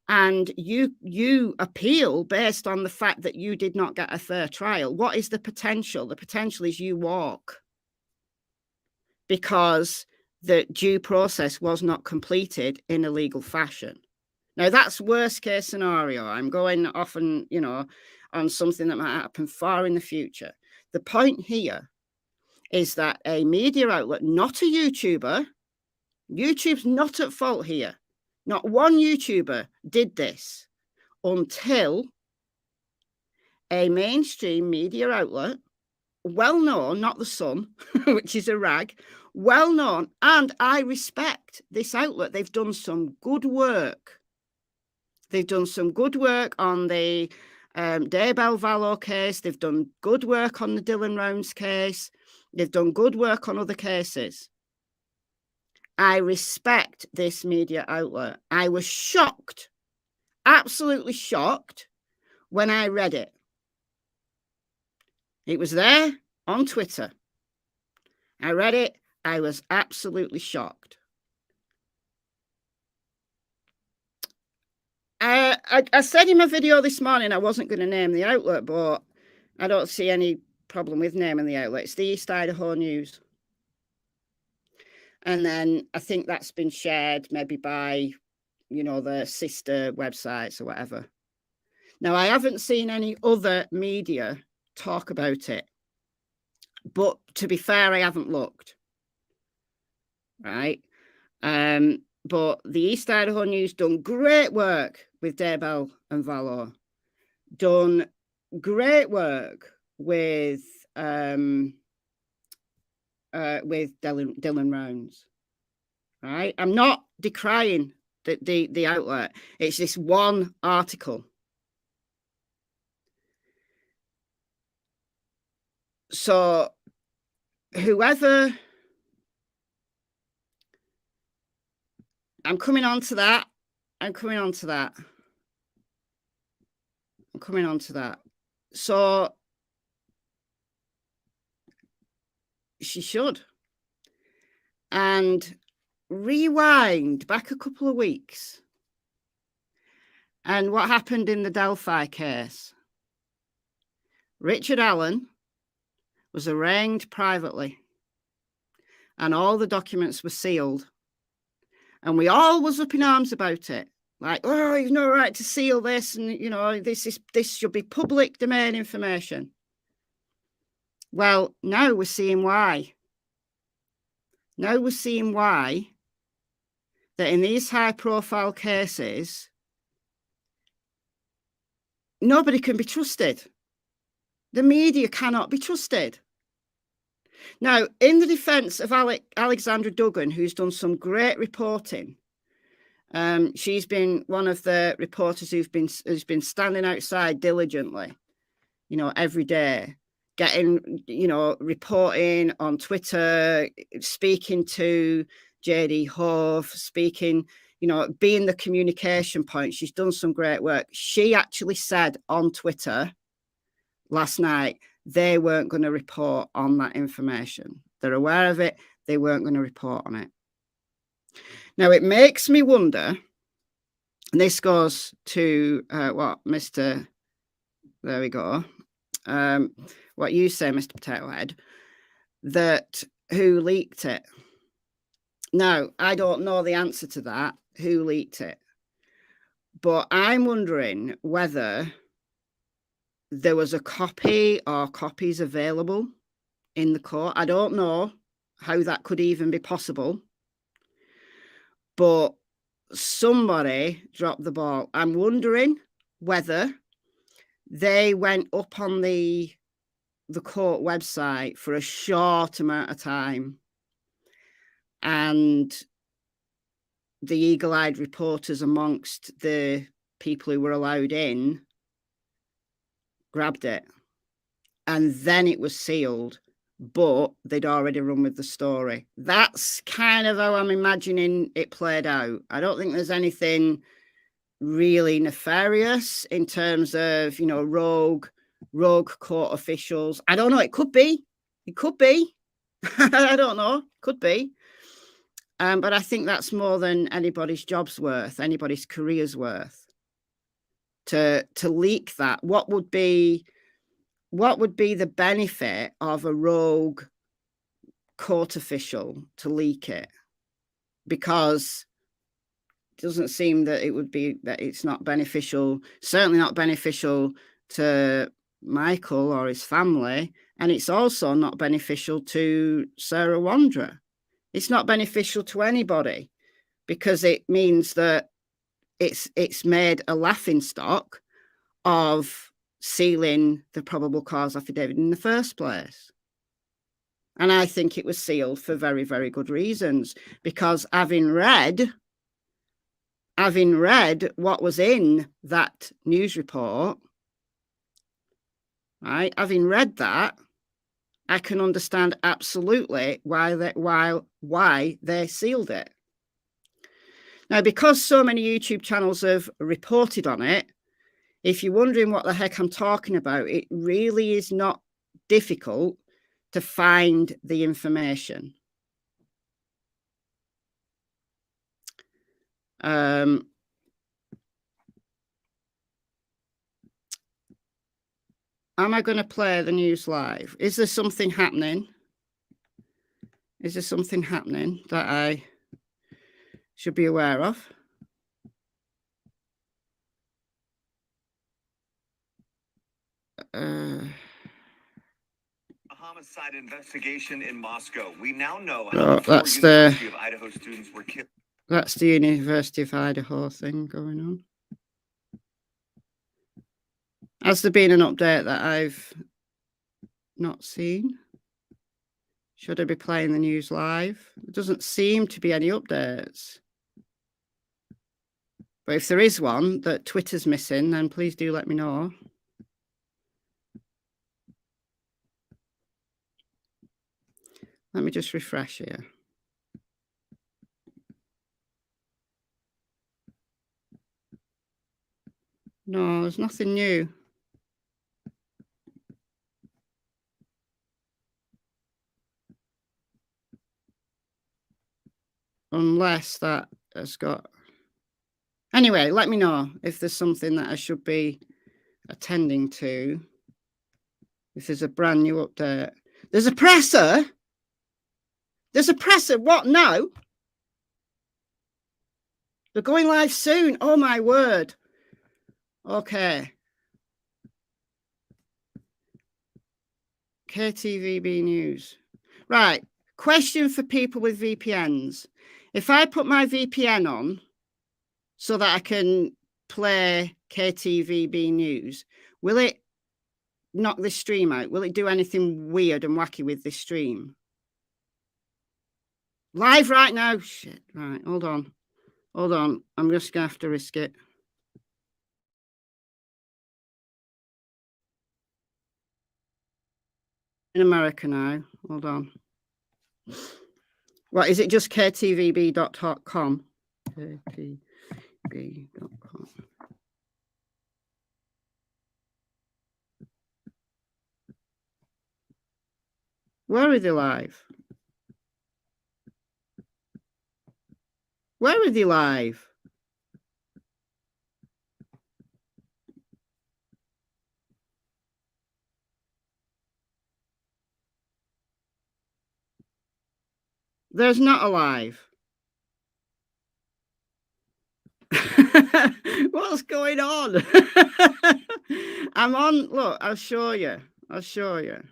and you appeal based on the fact that you did not get a fair trial, what is the potential? The potential is you walk, because the due process was not completed in a legal fashion. Now, that's worst case scenario. I'm going off on something that might happen far in the future. The point here is that a media outlet, not a YouTuber, YouTube's not at fault here. Not one YouTuber did this until a mainstream media outlet, well known, not The Sun, which is a rag, well known, and I respect this outlet. They've done some good work. They've done some good work on the Daybell Vallow case. They've done good work on the Dylan Rounds case. They've done good work on other cases. I respect this media outlet. I was shocked, absolutely shocked, when I read it. It was there on Twitter. I read it. I was absolutely shocked. I said in my video this morning I wasn't going to name the outlet, but I don't see any problem with naming the outlet. It's the East Idaho News. And then I think that's been shared maybe by, the sister websites or whatever. Now, I haven't seen any other media talk about it. But to be fair, I haven't looked. Right? But the East Idaho News done great work with Daybell and Vallow. Done great work with Dylan Rounds. Right? I'm not decrying the outlet. It's this one article. So whoever, I'm coming on to that. So she should. And rewind back a couple of weeks. And what happened in the Delphi case? Richard Allen was arraigned privately. And all the documents were sealed. And we all was up in arms about it. Like, oh, you've no right to seal this. And, this should be public domain information. Well, now we're seeing why. Now we're seeing why that in these high-profile cases, nobody can be trusted. The media cannot be trusted. Now, in the defense of Alexandra Duggan, who's done some great reporting, she's been one of the reporters who's been standing outside diligently, every day, getting, reporting on Twitter, speaking to JD Hove, speaking, you know, being the communication point. She's done some great work. She actually said on Twitter last night they weren't going to report on that information. They're aware of it. They weren't going to report on it. Now, it makes me wonder, and this goes to what Mr. There we go. What you say, Mr. Potato Head, that who leaked it? Now, I don't know the answer to that, who leaked it. But I'm wondering whether there was a copy or copies available in the court. I don't know how that could even be possible. But somebody dropped the ball. I'm wondering whether they went up on the court website for a short amount of time and the eagle-eyed reporters amongst the people who were allowed in grabbed it, and then it was sealed, but they'd already run with the story. That's kind of how I'm imagining it played out. I don't think there's anything really nefarious in terms of, you know, rogue court officials. I don't know. It could be. I don't know. Could be. But I think that's more than anybody's job's worth, anybody's career's worth. To leak that, what would be the benefit of a rogue court official to leak it? Because it doesn't seem that it would be, that it's not beneficial, certainly not beneficial to Michael or his family, and it's also not beneficial to Sarah Wanderer. It's not beneficial to anybody, because it means that it's made a laughingstock of sealing the probable cause affidavit in the first place. And I think it was sealed for very, very good reasons, because having read what was in that news report, right? Having read that, I can understand absolutely why they sealed it. Now, because so many YouTube channels have reported on it, if you're wondering what the heck I'm talking about, it really is not difficult to find the information. Am I going to play the news live? Is there something happening? Is there something happening that I should be aware of? A homicide investigation in Moscow. We now know how the four University of Idaho students were killed. That's the University of Idaho thing going on. Has there been an update that I've not seen? Should I be playing the news live? There doesn't seem to be any updates. But if there is one that Twitter's missing, then please do let me know. Let me just refresh here. No, there's nothing new. Unless that has got... Anyway, let me know if there's something that I should be attending to. If there's a brand new update. There's a presser? There's a presser? What now? They're going live soon. Oh, my word. Okay. KTVB News. Right. Question for people with VPNs. If I put my VPN on so that I can play KTVB News, will it knock this stream out? Will it do anything weird and wacky with this stream? Live right now? Shit. Right. Hold on. Hold on. I'm just going to have to risk it. In America now. Hold on. What, is it just ktvb.com? KTVB.com. Where are they live? Where are they live? There's not a live. What's going on? I'm on. Look, I'll show you. I'll show you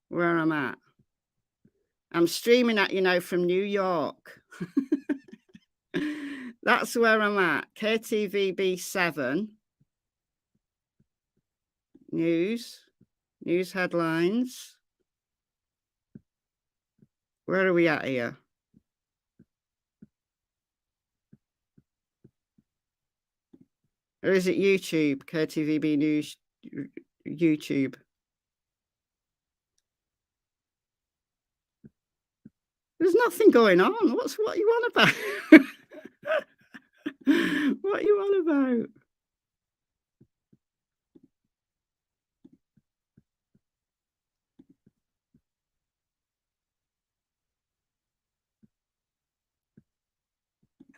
where I'm at. I'm streaming at you now from New York. That's where I'm at. KTVB 7. News headlines. Where are we at here? Or is it YouTube? KTVB News YouTube. There's nothing going on. What you on about? What you on about?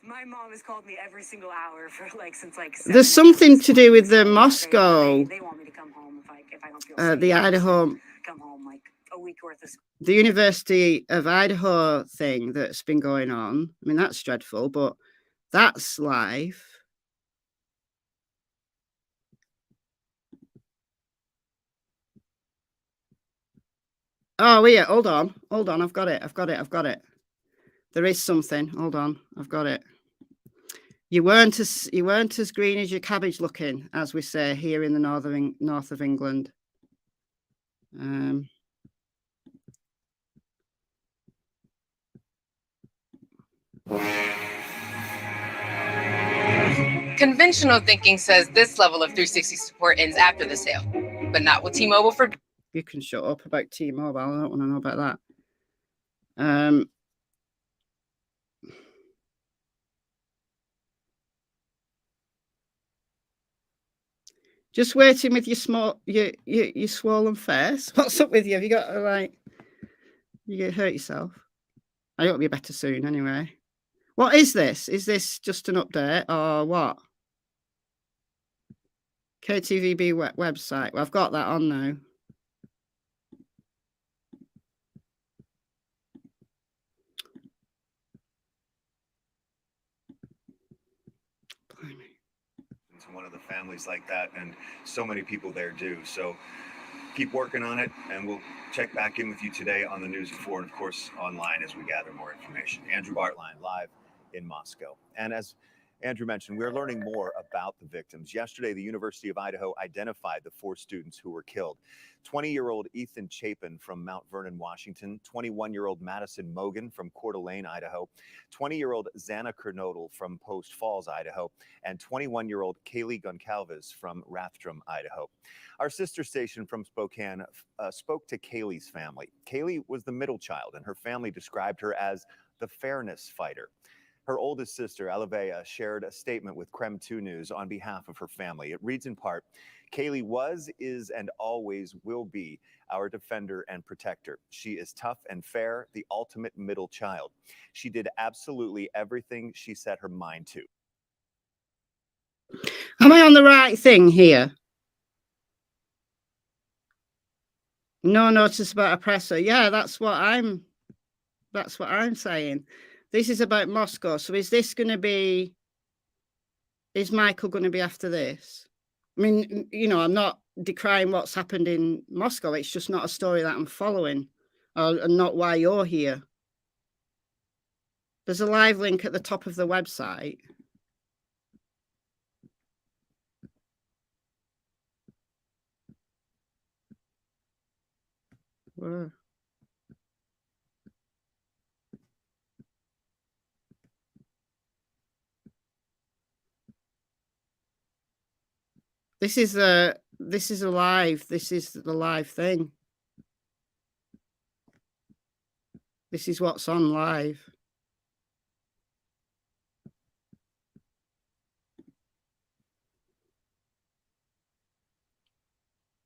My mom has called me every single hour for since 7 There's something to do with the a.m. Moscow. They want me to come home if I don't feel The safe. Idaho, Come home a week worth of. the University of Idaho thing that's been going on. I mean, that's dreadful, but that's live. Oh, yeah, hold on. I've got it. There is something. Hold on. I've got it. You weren't as green as your cabbage looking, as we say here in the north of England. Conventional thinking says this level of 360 support ends after the sale, but not with T-Mobile for. You can shut up about T-Mobile. I don't want to know about that. Just waiting with your swollen face. What's up with you? Have you got you hurt yourself? I hope you're better soon. Anyway, what is this? Is this just an update or what? KTVB website. Well, I've got that on now. One of the families like that, and so many people there do. So keep working on it, and we'll check back in with you today on the News at 4, and of course online as we gather more information. Andrew Bartline live in Moscow. And as Andrew mentioned, we're learning more about the victims. Yesterday, the University of Idaho identified the 4 students who were killed. 20-year-old Ethan Chapin from Mount Vernon, Washington, 21-year-old Madison Mogan from Coeur d'Alene, Idaho, 20-year-old Xana Kernodle from Post Falls, Idaho, and 21-year-old Kaylee Goncalves from Rathdrum, Idaho. Our sister station from Spokane spoke to Kaylee's family. Kaylee was the middle child, and her family described her as the fairness fighter. Her oldest sister, Alivea, shared a statement with KREM 2 News on behalf of her family. It reads in part, "Kaylee was, is, and always will be our defender and protector. She is tough and fair, the ultimate middle child. She did absolutely everything she set her mind to." Am I on the right thing here? No notice about oppressor. Yeah, that's what I'm saying. This is about Moscow. So is Michael going to be after this? I mean, I'm not decrying what's happened in Moscow. It's just not a story that I'm following, and not why you're here. There's a live link at the top of the website. Where? This is the live thing. This is what's on live.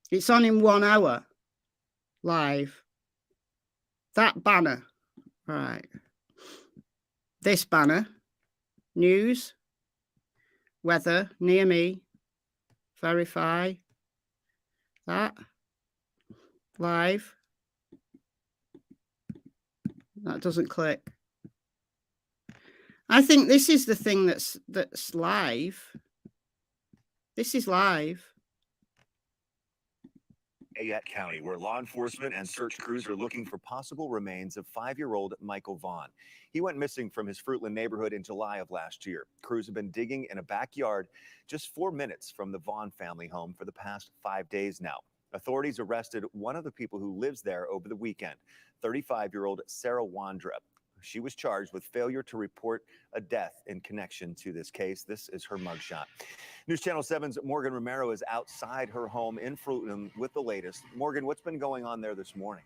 It's on in 1 hour live. That banner, right. This banner, news, weather, near me, verify, that, live. That doesn't click. I think this is the thing that's live. This is live. Fayette County, where law enforcement and search crews are looking for possible remains of 5-year-old Michael Vaughan. He went missing from his Fruitland neighborhood in July of last year. Crews have been digging in a backyard just 4 minutes from the Vaughan family home for the past 5 days now. Authorities arrested one of the people who lives there over the weekend, 35-year-old Sarah Wandra. She was charged with failure to report a death in connection to this case. This is her mugshot. News Channel 7's Morgan Romero is outside her home in Fruitland with the latest. Morgan, what's been going on there this morning?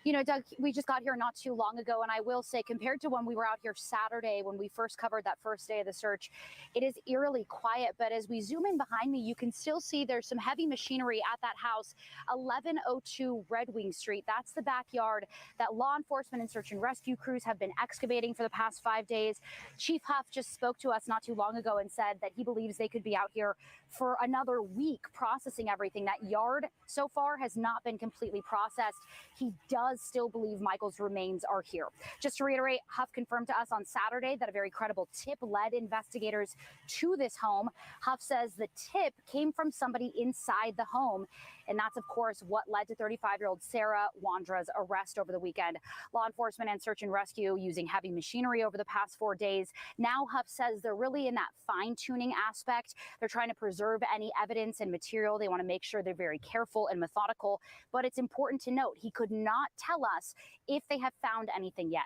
You know, Doug, we just got here not too long ago, and I will say, compared to when we were out here Saturday, when we first covered that first day of the search, it is eerily quiet. But as we zoom in behind me, you can still see there's some heavy machinery at that house, 1102 Red Wing Street. That's the backyard that law enforcement and search and rescue crews have been excavating for the past 5 days. Chief Huff just spoke to us not too long ago and said that he believes they could be out here for another week processing everything. That yard so far has not been completely processed. He does still believe Michael's remains are here. Just to reiterate, Huff confirmed to us on Saturday that a very credible tip led investigators to this home. Huff says the tip came from somebody inside the home, and that's, of course, what led to 35-year-old Sarah Wandra's arrest over the weekend. Law enforcement and search and rescue using heavy machinery over the past 4 days. Now Huff says they're really in that fine-tuning aspect. They're trying to preserve any evidence and material. They want to make sure they're very careful and methodical. But it's important to note he could not tell us if they have found anything yet.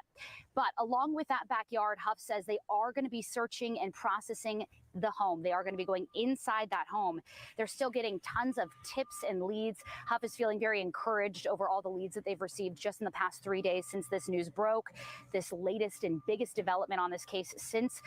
But along with that backyard, Huff says they are going to be searching and processing the home. They are going to be going inside that home. They're still getting tons of tips and leads. Huff is feeling very encouraged over all the leads that they've received just in the past 3 days since this news broke. This latest and biggest development on this case since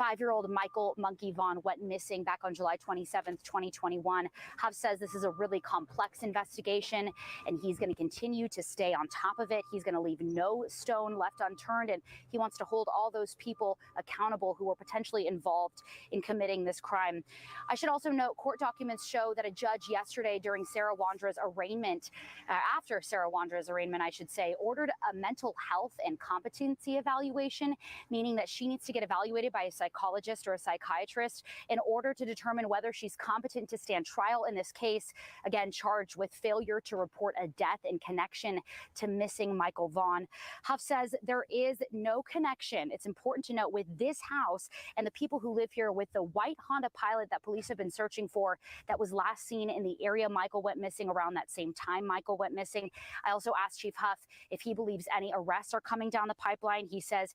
5-year-old Michael Monkey Vaughan went missing back on July 27th, 2021. Huff says this is a really complex investigation, and he's going to continue to stay on top of it. He's going to leave no stone left unturned, and he wants to hold all those people accountable who were potentially involved in committing this crime. I should also note court documents show that a judge yesterday during Sarah Wandra's arraignment, after Sarah Wandra's arraignment, I should say, ordered a mental health and competency evaluation, meaning that she needs to get evaluated by a psychologist or a psychiatrist in order to determine whether she's competent to stand trial in this case, again, charged with failure to report a death in connection to missing Michael Vaughan. Huff says there is no connection, it's important to note, with this house and the people who live here with the white Honda Pilot that police have been searching for that was last seen in the area Michael went missing around that same time Michael went missing. I also asked Chief Huff if he believes any arrests are coming down the pipeline. He says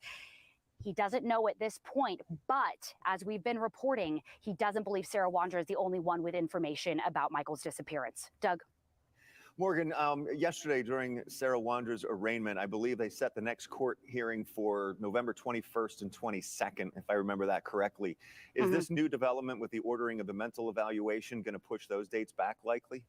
he doesn't know at this point, but as we've been reporting, he doesn't believe Sarah Wandra is the only one with information about Michael's disappearance. Doug? Morgan, yesterday during Sarah Wandra's arraignment, I believe they set the next court hearing for November 21st and 22nd, if I remember that correctly. Is this new development with the ordering of the mental evaluation going to push those dates back likely?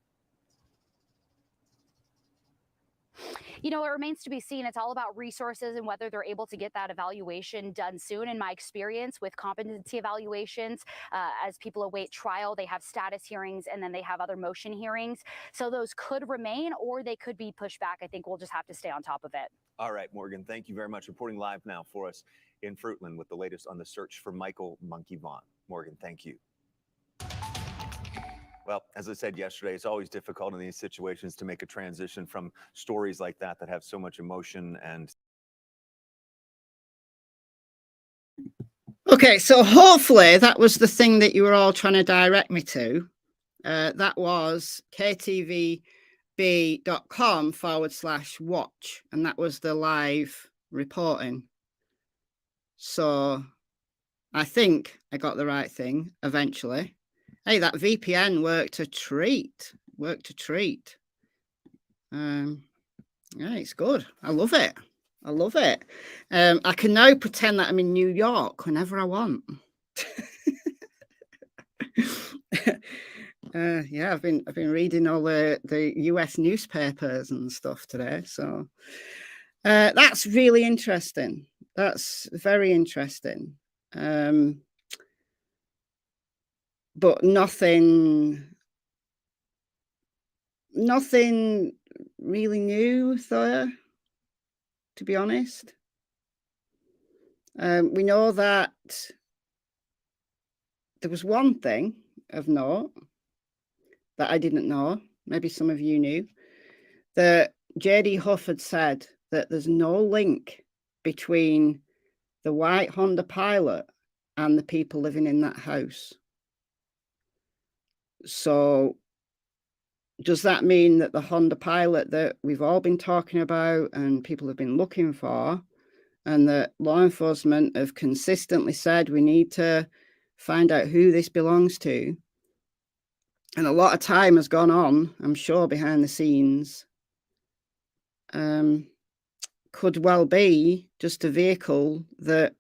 You know, it remains to be seen. It's all about resources and whether they're able to get that evaluation done soon. In my experience with competency evaluations, as people await trial, they have status hearings and then they have other motion hearings. So those could remain or they could be pushed back. I think we'll just have to stay on top of it. All right, Morgan, thank you very much. Reporting live now for us in Fruitland with the latest on the search for Michael Monkey Vaughan. Morgan, thank you. Well, as I said yesterday, it's always difficult in these situations to make a transition from stories like that that have so much emotion and... Okay, so hopefully that was the thing that you were all trying to direct me to. That was ktvb.com/watch, and that was the live reporting. So I think I got the right thing eventually. Hey, that VPN worked a treat. Yeah, it's good. I love it. I can now pretend that I'm in New York whenever I want. Yeah, I've been reading all the US newspapers and stuff today, so that's really interesting. That's very interesting. But nothing really new there, to be honest. We know that there was one thing of note that I didn't know, maybe some of you knew, that JD Huff had said that there's no link between the white Honda Pilot and the people living in that house. So does that mean that the Honda Pilot that we've all been talking about and people have been looking for, and that law enforcement have consistently said we need to find out who this belongs to, and a lot of time has gone on, I'm sure, behind the scenes, could well be just a vehicle that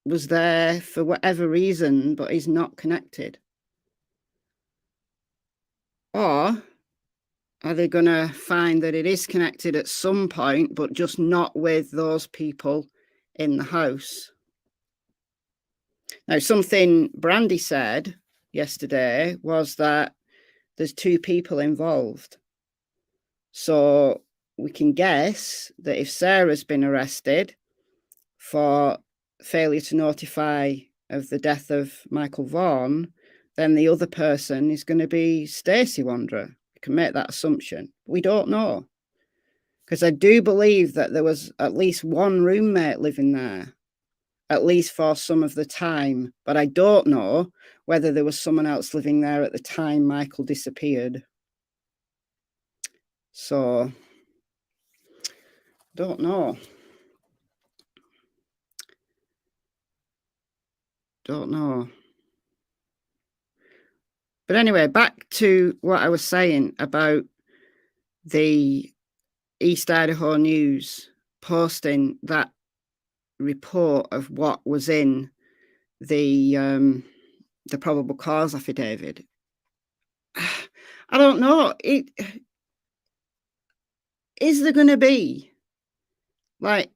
was there for whatever reason but is not connected? Or are they going to find that it is connected at some point, but just not with those people in the house? Now, something Brandy said yesterday was that there's 2 people involved. So we can guess that if Sarah's been arrested for failure to notify of the death of Michael Vaughan, then the other person is going to be Stacey Wanderer. We can make that assumption. We don't know, because I do believe that there was at least one roommate living there, at least for some of the time, but I don't know whether there was someone else living there at the time Michael disappeared. So, don't know. Don't know. But anyway, back to what I was saying about the East Idaho News posting that report of what was in the probable cause affidavit. I don't know. Is there going to be like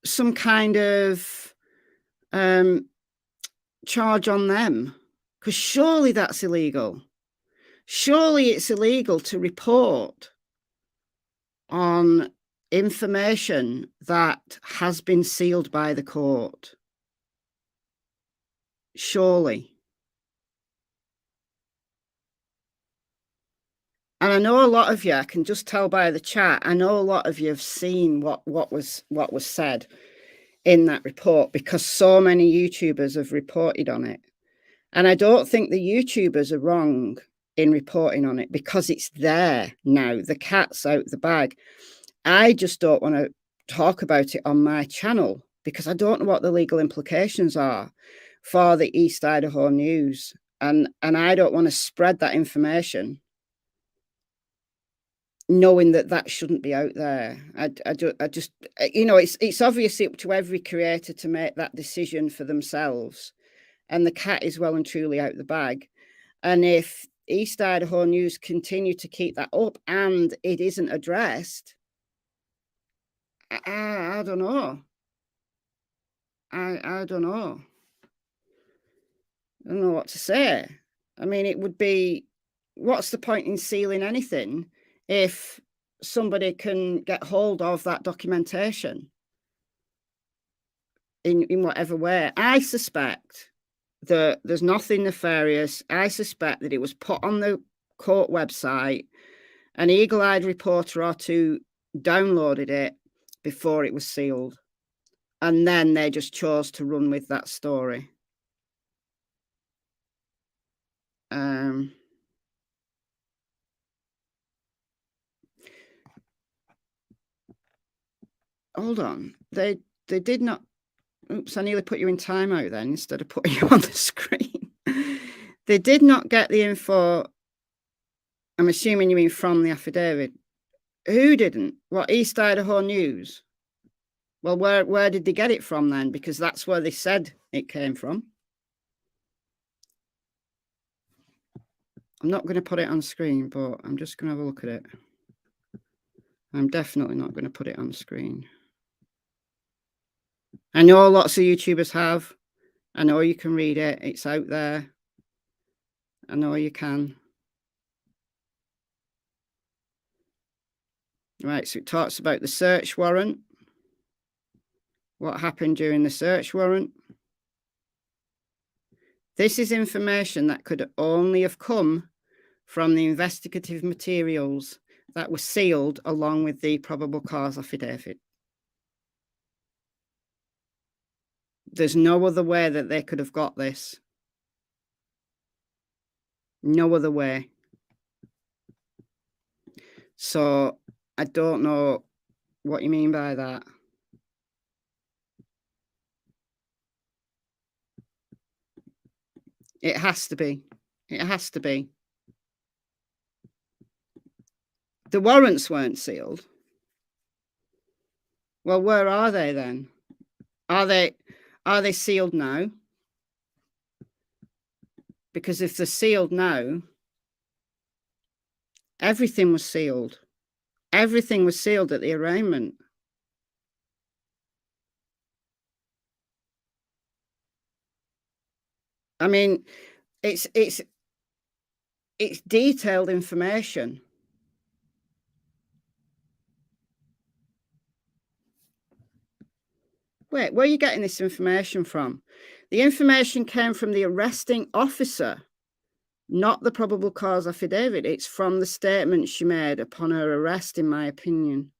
some kind of charge on them? Because surely that's illegal. Surely it's illegal to report on information that has been sealed by the court. Surely. And I know a lot of you, I can just tell by the chat, I know a lot of you have seen what was said in that report, because so many YouTubers have reported on it. And I don't think the YouTubers are wrong in reporting on it, because it's there now. The cat's out the bag. I just don't want to talk about it on my channel, because I don't know what the legal implications are for the East Idaho News. And I don't want to spread that information knowing that that shouldn't be out there. I just, you know, it's obviously up to every creator to make that decision for themselves. And the cat is well and truly out the bag. And if East Idaho News continue to keep that up and it isn't addressed, I don't know. I don't know. I don't know what to say. I mean, it would be, what's the point in sealing anything if somebody can get hold of that documentation in whatever way? I suspect that there's nothing nefarious. I suspect that it was put on the court website. An eagle-eyed reporter or two downloaded it before it was sealed. And then they just chose to run with that story. Hold on. They did not. Oops, I nearly put you in timeout then instead of putting you on the screen. They did not get the info. I'm assuming you mean from the affidavit. Who didn't? What, East Idaho News? Well, where did they get it from then? Because that's where they said it came from. I'm not going to put it on screen, but I'm just going to have a look at it. I'm definitely not going to put it on screen. I know lots of YouTubers have. I know you can read it. It's out there. I know you can. Right, so it talks about the search warrant. What happened during the search warrant. This is information that could only have come from the investigative materials that were sealed along with the probable cause affidavit. There's no other way that they could have got this. No other way. So I don't know what you mean by that. It has to be. It has to be. The warrants weren't sealed. Well, where are they then? Are they sealed now? Because if they're sealed now, everything was sealed. Everything was sealed at the arraignment. I mean, it's detailed information. Wait, where are you getting this information from? The information came from the arresting officer, not the probable cause affidavit. It's from the statement she made upon her arrest, in my opinion.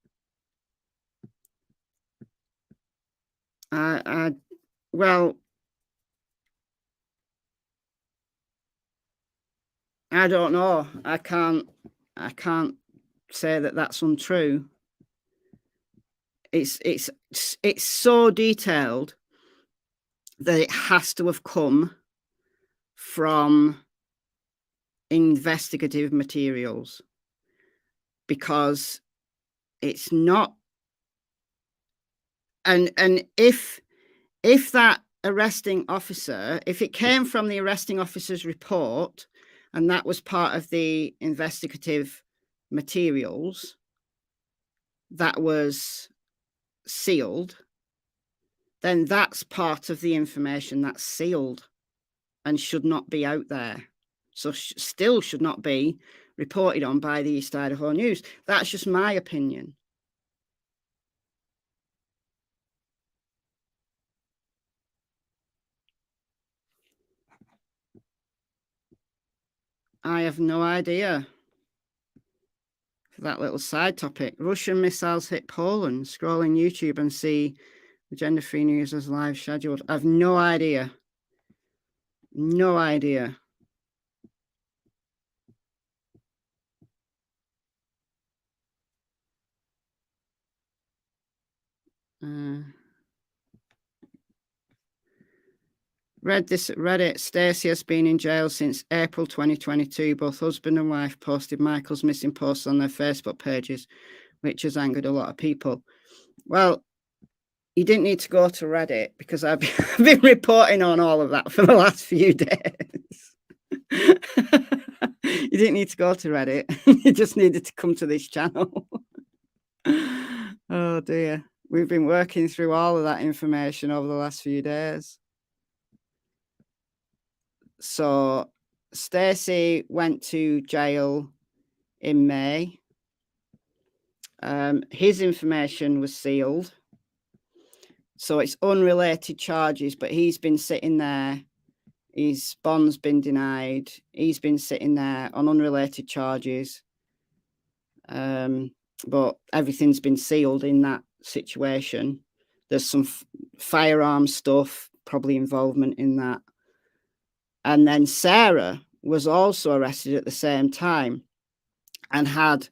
Well, I don't know. I can't say that that's untrue. It's so detailed that it has to have come from investigative materials, because it's not. And if that arresting officer, if it came from the arresting officer's report and that was part of the investigative materials that was sealed, then that's part of the information that's sealed and should not be out there. So still should not be reported on by the East Idaho News. That's just my opinion. I have no idea. For that little side topic, Russian missiles hit Poland. Scrolling YouTube and see the gender-free news as live scheduled. I've no idea. No idea. Read this at Reddit. Stacey has been in jail since April 2022. Both husband and wife posted Michael's missing posts on their Facebook pages, which has angered a lot of people. Well, you didn't need to go to Reddit, because I've been reporting on all of that for the last few days. You didn't need to go to Reddit. You just needed to come to this channel. Oh dear. We've been working through all of that information over the last few days. So Stacey went to jail in May. His information was sealed. So it's unrelated charges, but he's been sitting there. His bond's been denied. He's been sitting there on unrelated charges. But everything's been sealed in that situation. There's some firearm stuff, probably involvement in that. And then Sarah was also arrested at the same time and had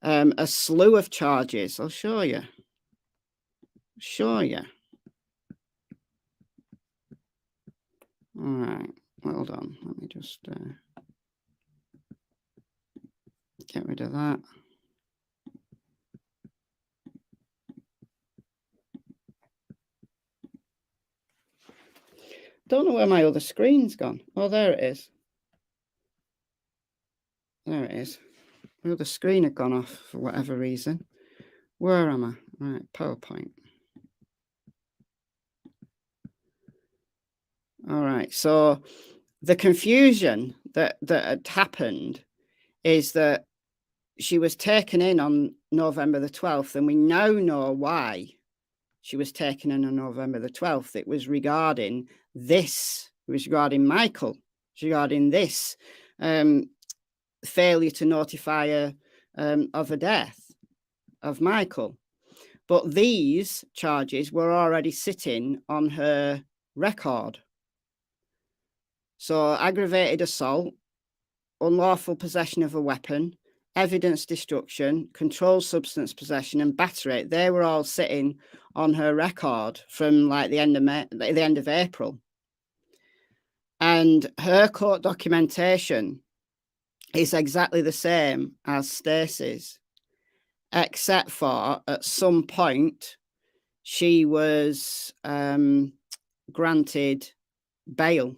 a slew of charges. I'll show you. All right, hold on. Let me just get rid of that. Don't know where my other screen's gone. Oh, there it is. There it is. Well, the screen had gone off for whatever reason. Where am I? Right, PowerPoint. All right, so the confusion that had happened is that she was taken in on November the 12th, and we now know why she was taken in on November the 12th. It was regarding this. It was regarding Michael. It was regarding this failure to notify her of a death of Michael. But these charges were already sitting on her record. So aggravated assault, unlawful possession of a weapon, evidence destruction, controlled substance possession, and battery, they were all sitting on her record from like the end of April. And her court documentation is exactly the same as Stacey's, except for at some point she was granted bail.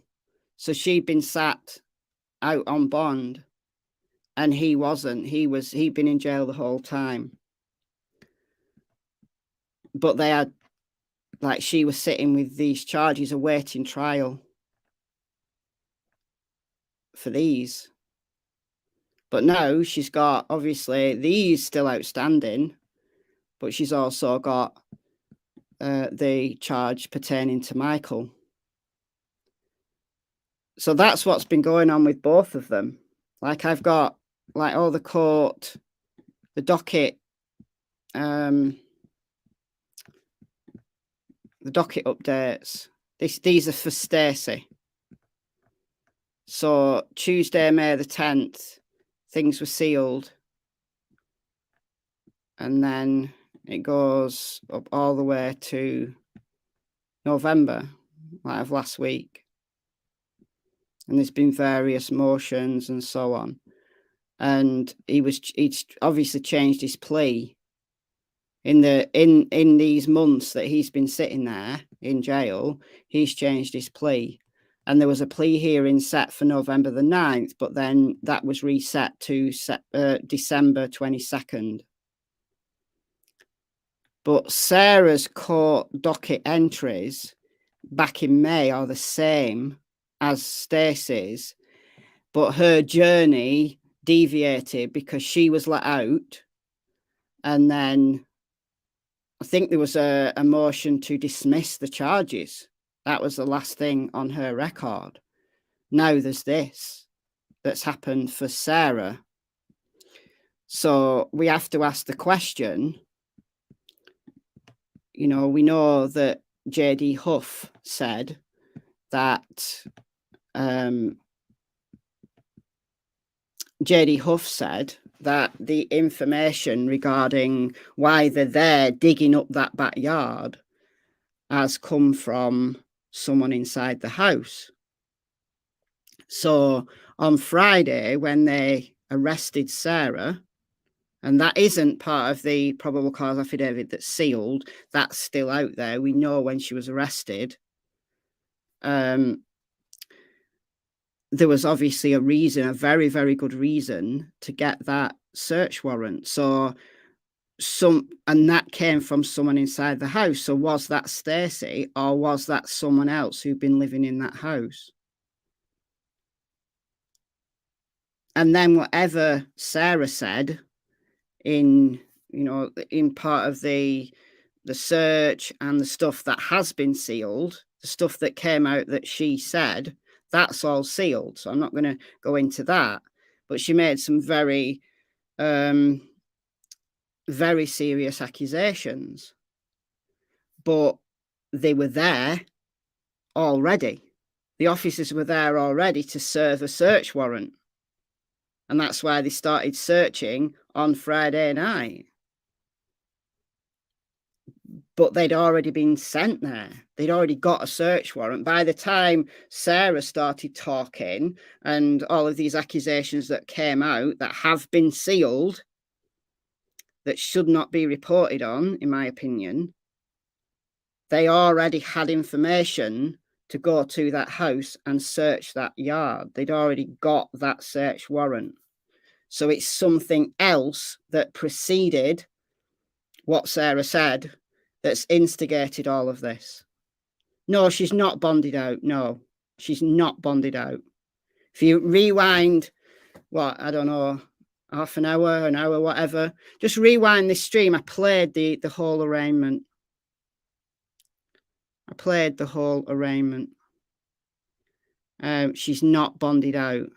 So she'd been sat out on bond, and he wasn't. He'd been in jail the whole time. But they had, like, she was sitting with these charges awaiting trial for these. But now she's got, obviously, these still outstanding, but she's also got the charge pertaining to Michael. So that's what's been going on with both of them. Like, I've got like all the court, the docket, the docket updates. These are for Stacey. So Tuesday, May the 10th, things were sealed. And then it goes up all the way to November, like of last week. And there's been various motions and so on. And he's obviously changed his plea in these months that he's been sitting there in jail. He's changed his plea, and there was a plea hearing set for November the 9th, but then that was reset to December 22nd. But Sarah's court docket entries back in May are the same as Stacey's, but her journey deviated because she was let out, and then I think there was a motion to dismiss the charges. That was the last thing on her record. Now there's this that's happened for Sarah. So we have to ask the question, you know, we know that JD Huff said that JD Huff said that the information regarding why they're there digging up that backyard has come from someone inside the house. So on Friday, when they arrested Sarah, and that isn't part of the probable cause affidavit that's sealed, that's still out there. We know when she was arrested. There was obviously a reason, a very, very good reason to get that search warrant. So and that came from someone inside the house. So was that Stacey, or was that someone else who'd been living in that house? And then whatever Sarah said in part of the search and the stuff that has been sealed, the stuff that came out that she said, that's all sealed. So I'm not going to go into that. But she made some very, very serious accusations. But they were there already. The officers were there already to serve a search warrant. And that's why they started searching on Friday night. But they'd already been sent there. They'd already got a search warrant. By the time Sarah started talking and all of these accusations that came out that have been sealed, that should not be reported on, in my opinion, they already had information to go to that house and search that yard. They'd already got that search warrant. So it's something else that preceded what Sarah said that's instigated all of this. No, she's not bonded out. No, she's not bonded out. If you rewind, what, I don't know, half an hour, whatever, just rewind this stream. I played the whole arraignment. I played the whole arraignment. She's not bonded out.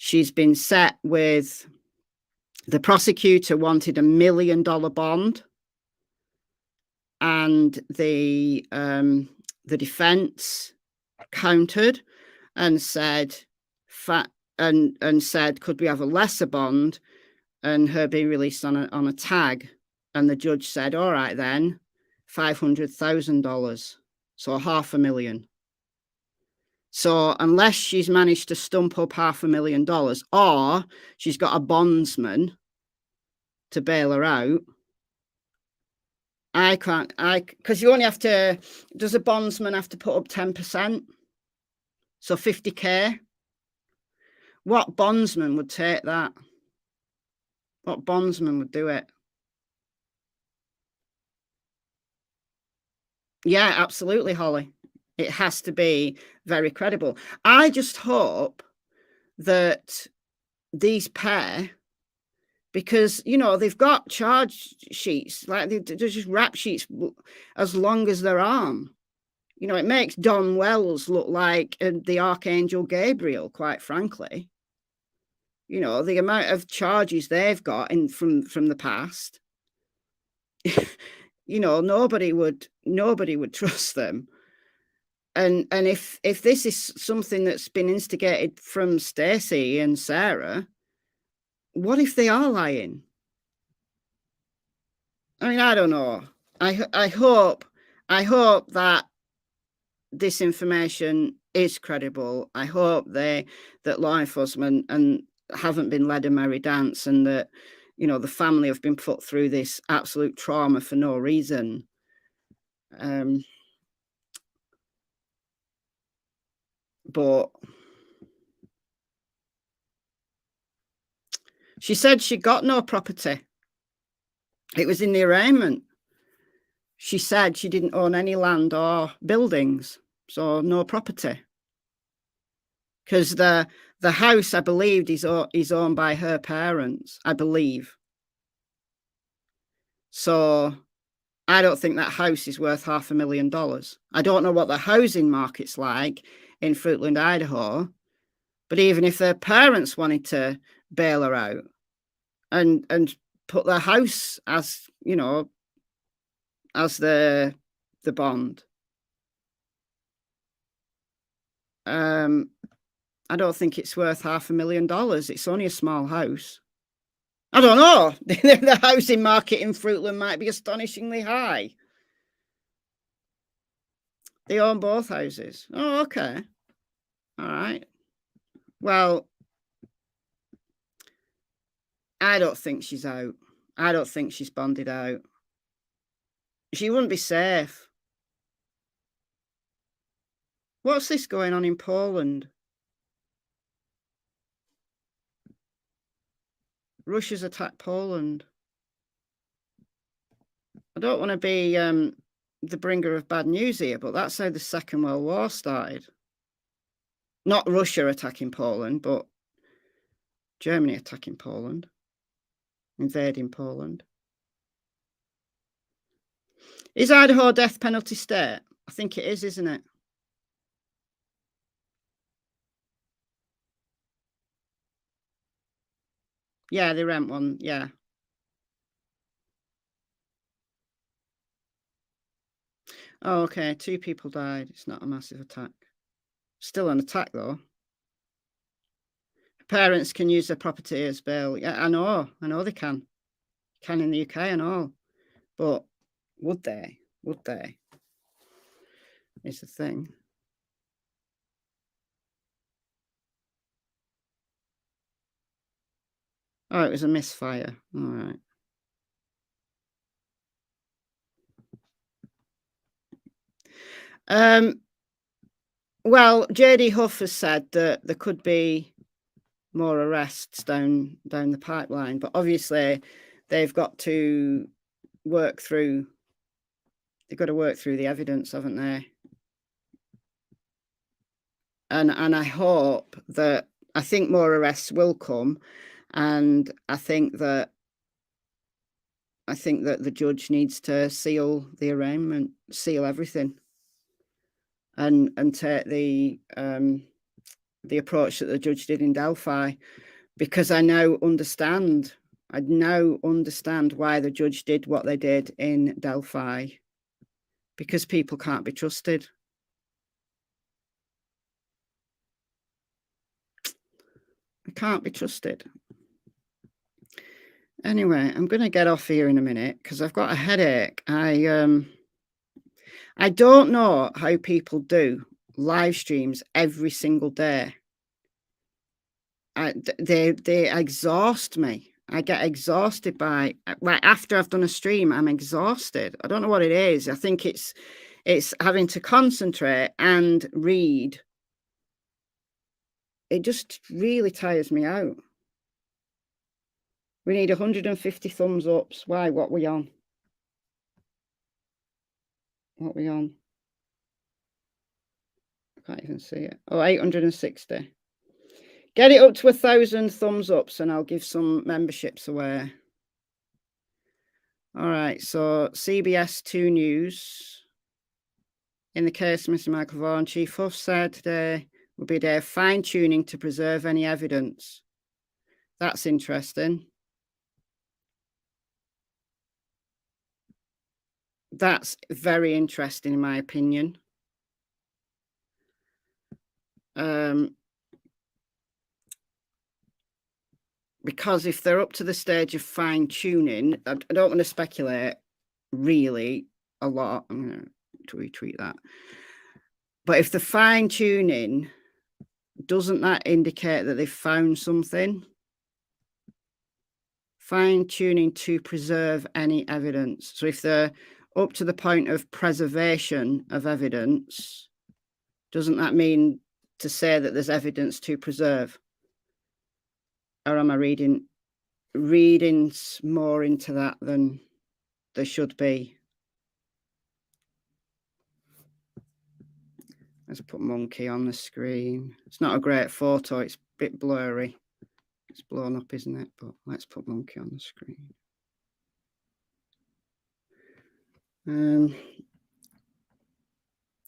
She's been set with, the prosecutor wanted $1 million bond, and the defense countered and said, said, could we have a lesser bond and her be released on a tag? And the judge said, all right then, $500,000, so $500,000. So unless she's managed to stump up $500,000, or she's got a bondsman to bail her out, because you only have to, does a bondsman have to put up 10%? So 50K? What bondsman would take that? What bondsman would do it? Yeah, absolutely, Holly. It has to be very credible. I just hope that these pair, because, you know, they've got charge sheets, like they're just rap sheets as long as their arm. You know, it makes Don Wells look like the Archangel Gabriel, quite frankly. You know, the amount of charges they've got from the past. You know, nobody would trust them. And if this is something that's been instigated from Stacey and Sarah, what if they are lying? I mean, I don't know. I hope that this information is credible. I hope that law enforcement and haven't been led a merry dance, and that, you know, the family have been put through this absolute trauma for no reason. But she said she got no property. It was in the arraignment. She said she didn't own any land or buildings, so no property. Because the house, I believe, is owned by her parents, I believe. So I don't think that house is worth $500,000. I don't know what the housing market's like in Fruitland, Idaho, but even if their parents wanted to bail her out and put their house as, you know, as the bond, I don't think it's worth $500,000. It's only a small house. I don't know. The housing market in Fruitland might be astonishingly high. They own both houses. Oh, okay. All right. Well, I don't think she's out. I don't think she's bonded out. She wouldn't be safe. What's this going on in Poland? Russia's attacked Poland. I don't want to be the bringer of bad news here, but that's how the Second World War started. Not Russia attacking Poland, but Germany attacking Poland, invading Poland. Is Idaho death penalty state? I think it is, isn't it? Yeah, they rent one, yeah. Oh, okay, 2 people died. It's not a massive attack. Still an attack, though. Parents can use their property as bail. Yeah, I know they can. Can in the UK and all. But would they? Would they? Is the thing. Oh, it was a misfire. All right. Well, JD Huff has said that there could be more arrests down the pipeline. But obviously they've got to work through the evidence, haven't they? And I hope that, I think more arrests will come, and I think that the judge needs to seal the arraignment, seal everything, and take the approach that the judge did in Delphi, because I now understand why the judge did what they did in Delphi, because people can't be trusted. They can't be trusted. Anyway, I'm going to get off here in a minute because I've got a headache. I don't know how people do live streams every single day. They exhaust me. I get exhausted by, like, after I've done a stream, I'm exhausted. I don't know what it is. I think it's having to concentrate and read. It just really tires me out. We need 150 thumbs ups. Why? What we on? What we on? I can't even see it. Oh, 860. Get it up to 1,000 thumbs ups and I'll give some memberships away. All right, so CBS 2 News. In the case of Mr. Michael Vaughan, Chief Huff said today will be a day of fine-tuning to preserve any evidence. That's interesting. That's very interesting, in my opinion. Because if they're up to the stage of fine-tuning, I don't want to speculate really a lot. I'm going to retweet that. But if the fine-tuning, doesn't that indicate that they've found something? Fine-tuning to preserve any evidence. So if they're up to the point of preservation of evidence, doesn't that mean to say that there's evidence to preserve? Or am I reading more into that than there should be? Let's put monkey on the screen. It's not a great photo. It's a bit blurry. It's blown up, isn't it? But let's put monkey on the screen.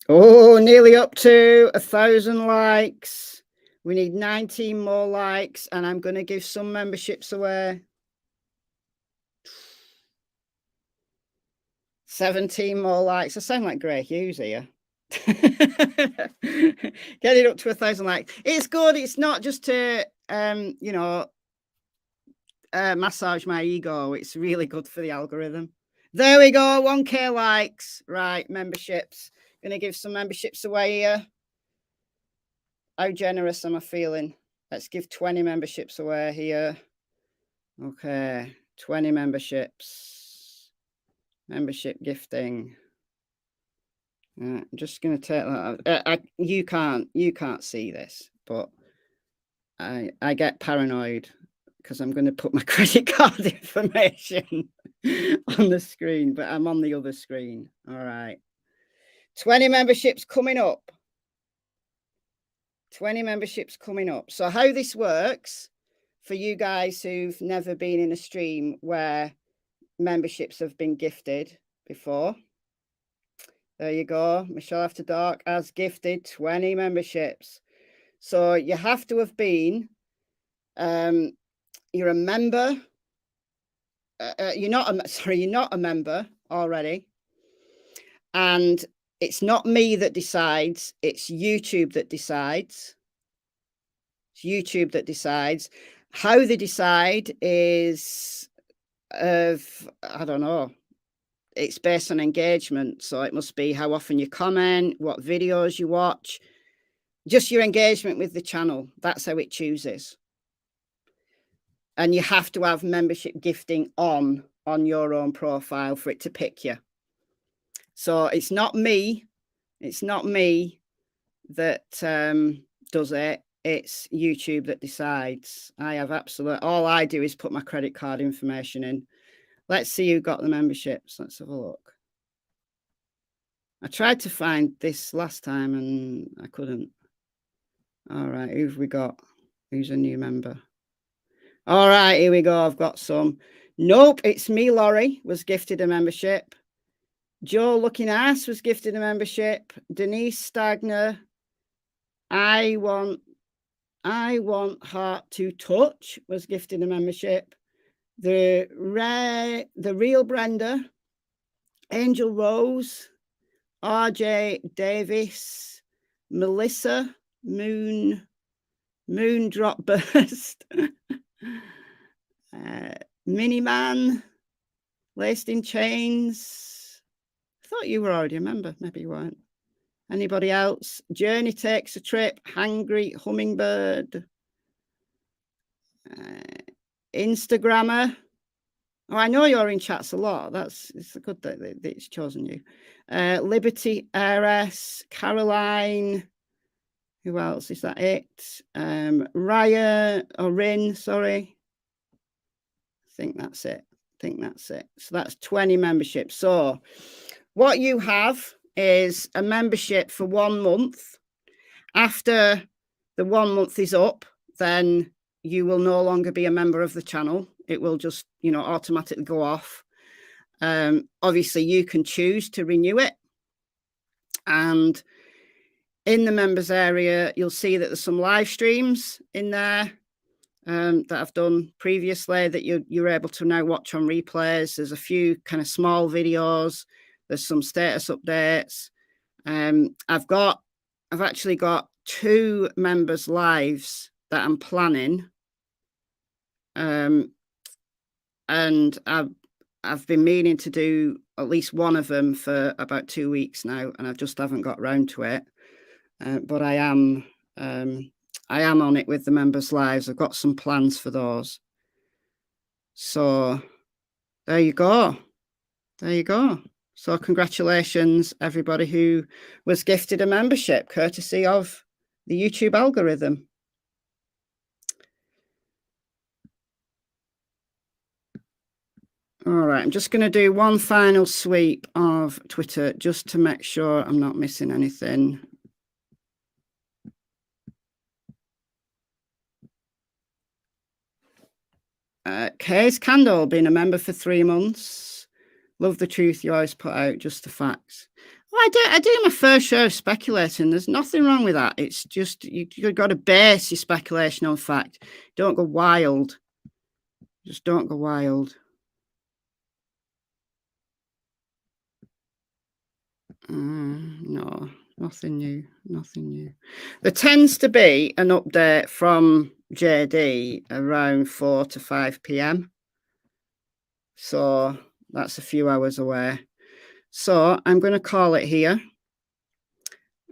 Oh, nearly up to 1,000 likes. We need 19 more likes, and I'm going to give some memberships away. 17 more likes. I sound like Grey Hughes here. Get it up to 1,000 likes. It's good. It's not just to, massage my ego. It's really good for the algorithm. There we go. 1K likes. Right, memberships. Going to give some memberships away here. How generous am I feeling? Let's give 20 memberships away here. Okay, 20 memberships. Membership gifting. I'm just going to take that out. You can't see this, but I get paranoid because I'm going to put my credit card information on the screen, but I'm on the other screen. All right. 20 memberships coming up. 20 memberships coming up. So how this works for you guys who've never been in a stream where memberships have been gifted before. There you go. MichelleAfterDark has gifted 20 memberships. So you have to have been, you're a member. You're not a member already. And it's not me that decides. It's YouTube that decides. It's YouTube that decides. How they decide is I don't know. It's based on engagement. So it must be how often you comment, what videos you watch, just your engagement with the channel. That's how it chooses. And you have to have membership gifting on your own profile for it to pick you. So it's not me. It's not me that does it. it's YouTube that decides. I have all I do is put my credit card information in. Let's see who got the memberships. Let's have a look. I tried to find this last time and I couldn't. All right, who've we got? Who's a new member? All right, here we go. I've got some. Nope, it's me, Laurie, was gifted a membership. Joe Looking Ass was gifted a membership. Denise Stagner. I want Heart to Touch was gifted a membership. The Real Brenda, Angel Rose, RJ Davis, Melissa, Moon Drop Burst, Miniman, Laced in Chains. I thought you were already a member. Maybe you weren't. Anybody else? Journey Takes a Trip, Hangry Hummingbird, Instagrammer. Oh, I know you're in chats a lot. It's good that it's chosen you. Liberty Heiress, Caroline. Who else? Is that it? Ryan or Rin, sorry. I think that's it. So that's 20 memberships. So what you have is a membership for 1 month. After the 1 month is up, then you will no longer be a member of the channel. It will just, automatically go off. Obviously, you can choose to renew it. And in the members area, you'll see that there's some live streams in there that I've done previously that you're able to now watch on replays. There's a few kind of small videos. There's some status updates. I've actually got 2 members lives that I'm planning. And I've been meaning to do at least one of them for about 2 weeks now, and I just haven't got round to it. But I am on it with the members lives. I've got some plans for those. So there you go. So congratulations, everybody who was gifted a membership, courtesy of the YouTube algorithm. All right, I'm just going to do one final sweep of Twitter just to make sure I'm not missing anything. Kay's Candle, been a member for 3 months. Love the truth you always put out, just the facts. Well, I do my first share of speculating. There's nothing wrong with that. It's just you've got to base your speculation on fact. Don't go wild. Just don't go wild. No, nothing new. There tends to be an update from JD around 4 to 5 p.m. So that's a few hours away. So I'm going to call it here.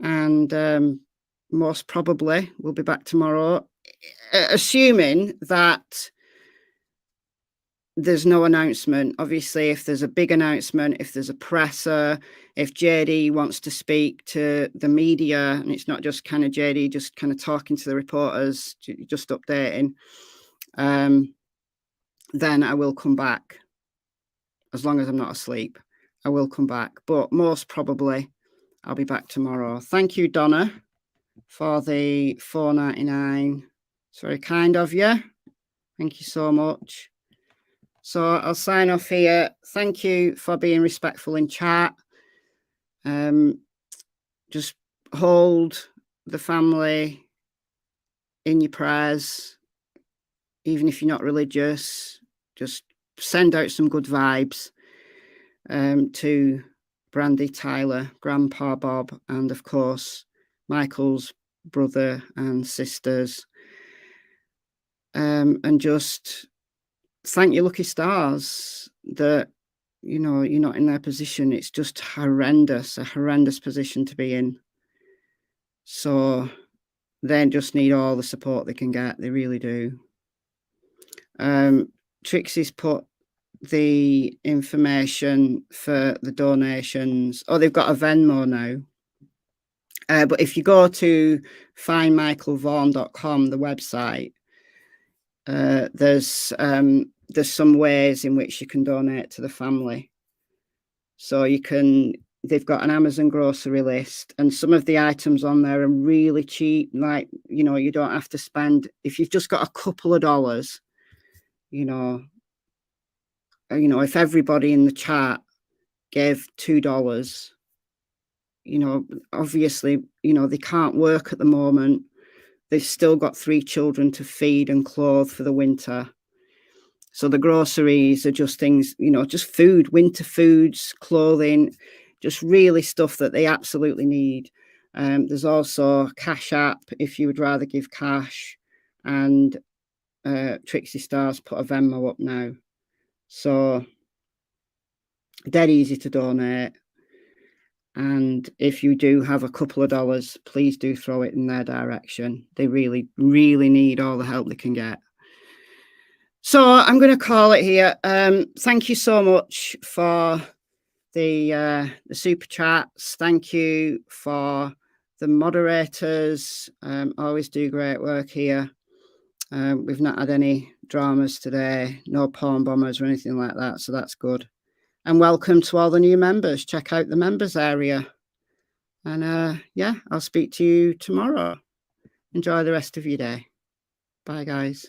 And most probably we'll be back tomorrow, assuming that there's no announcement. Obviously, if there's a big announcement, if there's a presser, if JD wants to speak to the media, and it's not just kind of JD just kind of talking to the reporters, just updating, then I will come back. As long as I'm not asleep, I will come back. But most probably, I'll be back tomorrow. Thank you, Donna, for the $4.99. It's very kind of you. Thank you so much. So I'll sign off here. Thank you for being respectful in chat. Just hold the family in your prayers, even if you're not religious. Just send out some good vibes to Brandy, Tyler, Grandpa Bob, and of course Michael's brother and sisters. And just thank your lucky stars that, you're not in their position. It's just horrendous, a horrendous position to be in. So they just need all the support they can get. They really do. Trixie's put the information for the donations. Oh, they've got a Venmo now. But if you go to findmichaelvaughan.com, the website, there's some ways in which you can donate to the family. So you can, they've got an Amazon grocery list, and some of the items on there are really cheap. Like, you know, you don't have to spend, if you've just got a couple of dollars, you know, if everybody in the chat gave $2, you know, obviously, you know, they can't work at the moment. They've still got 3 children to feed and clothe for the winter. So the groceries are just things, you know, just food, winter foods, clothing, just really stuff that they absolutely need. There's also a Cash App if you would rather give cash, and Trixie Star's put a Venmo up now. So dead easy to donate. And if you do have a couple of dollars, please do throw it in their direction. They really, really need all the help they can get. So I'm going to call it here. Thank you so much for the super chats. Thank you for the moderators. Always do great work here. We've not had any dramas today, no porn bombers or anything like that, so that's good. And welcome to all the new members. Check out the members area. And yeah, I'll speak to you tomorrow. Enjoy the rest of your day. Bye, guys.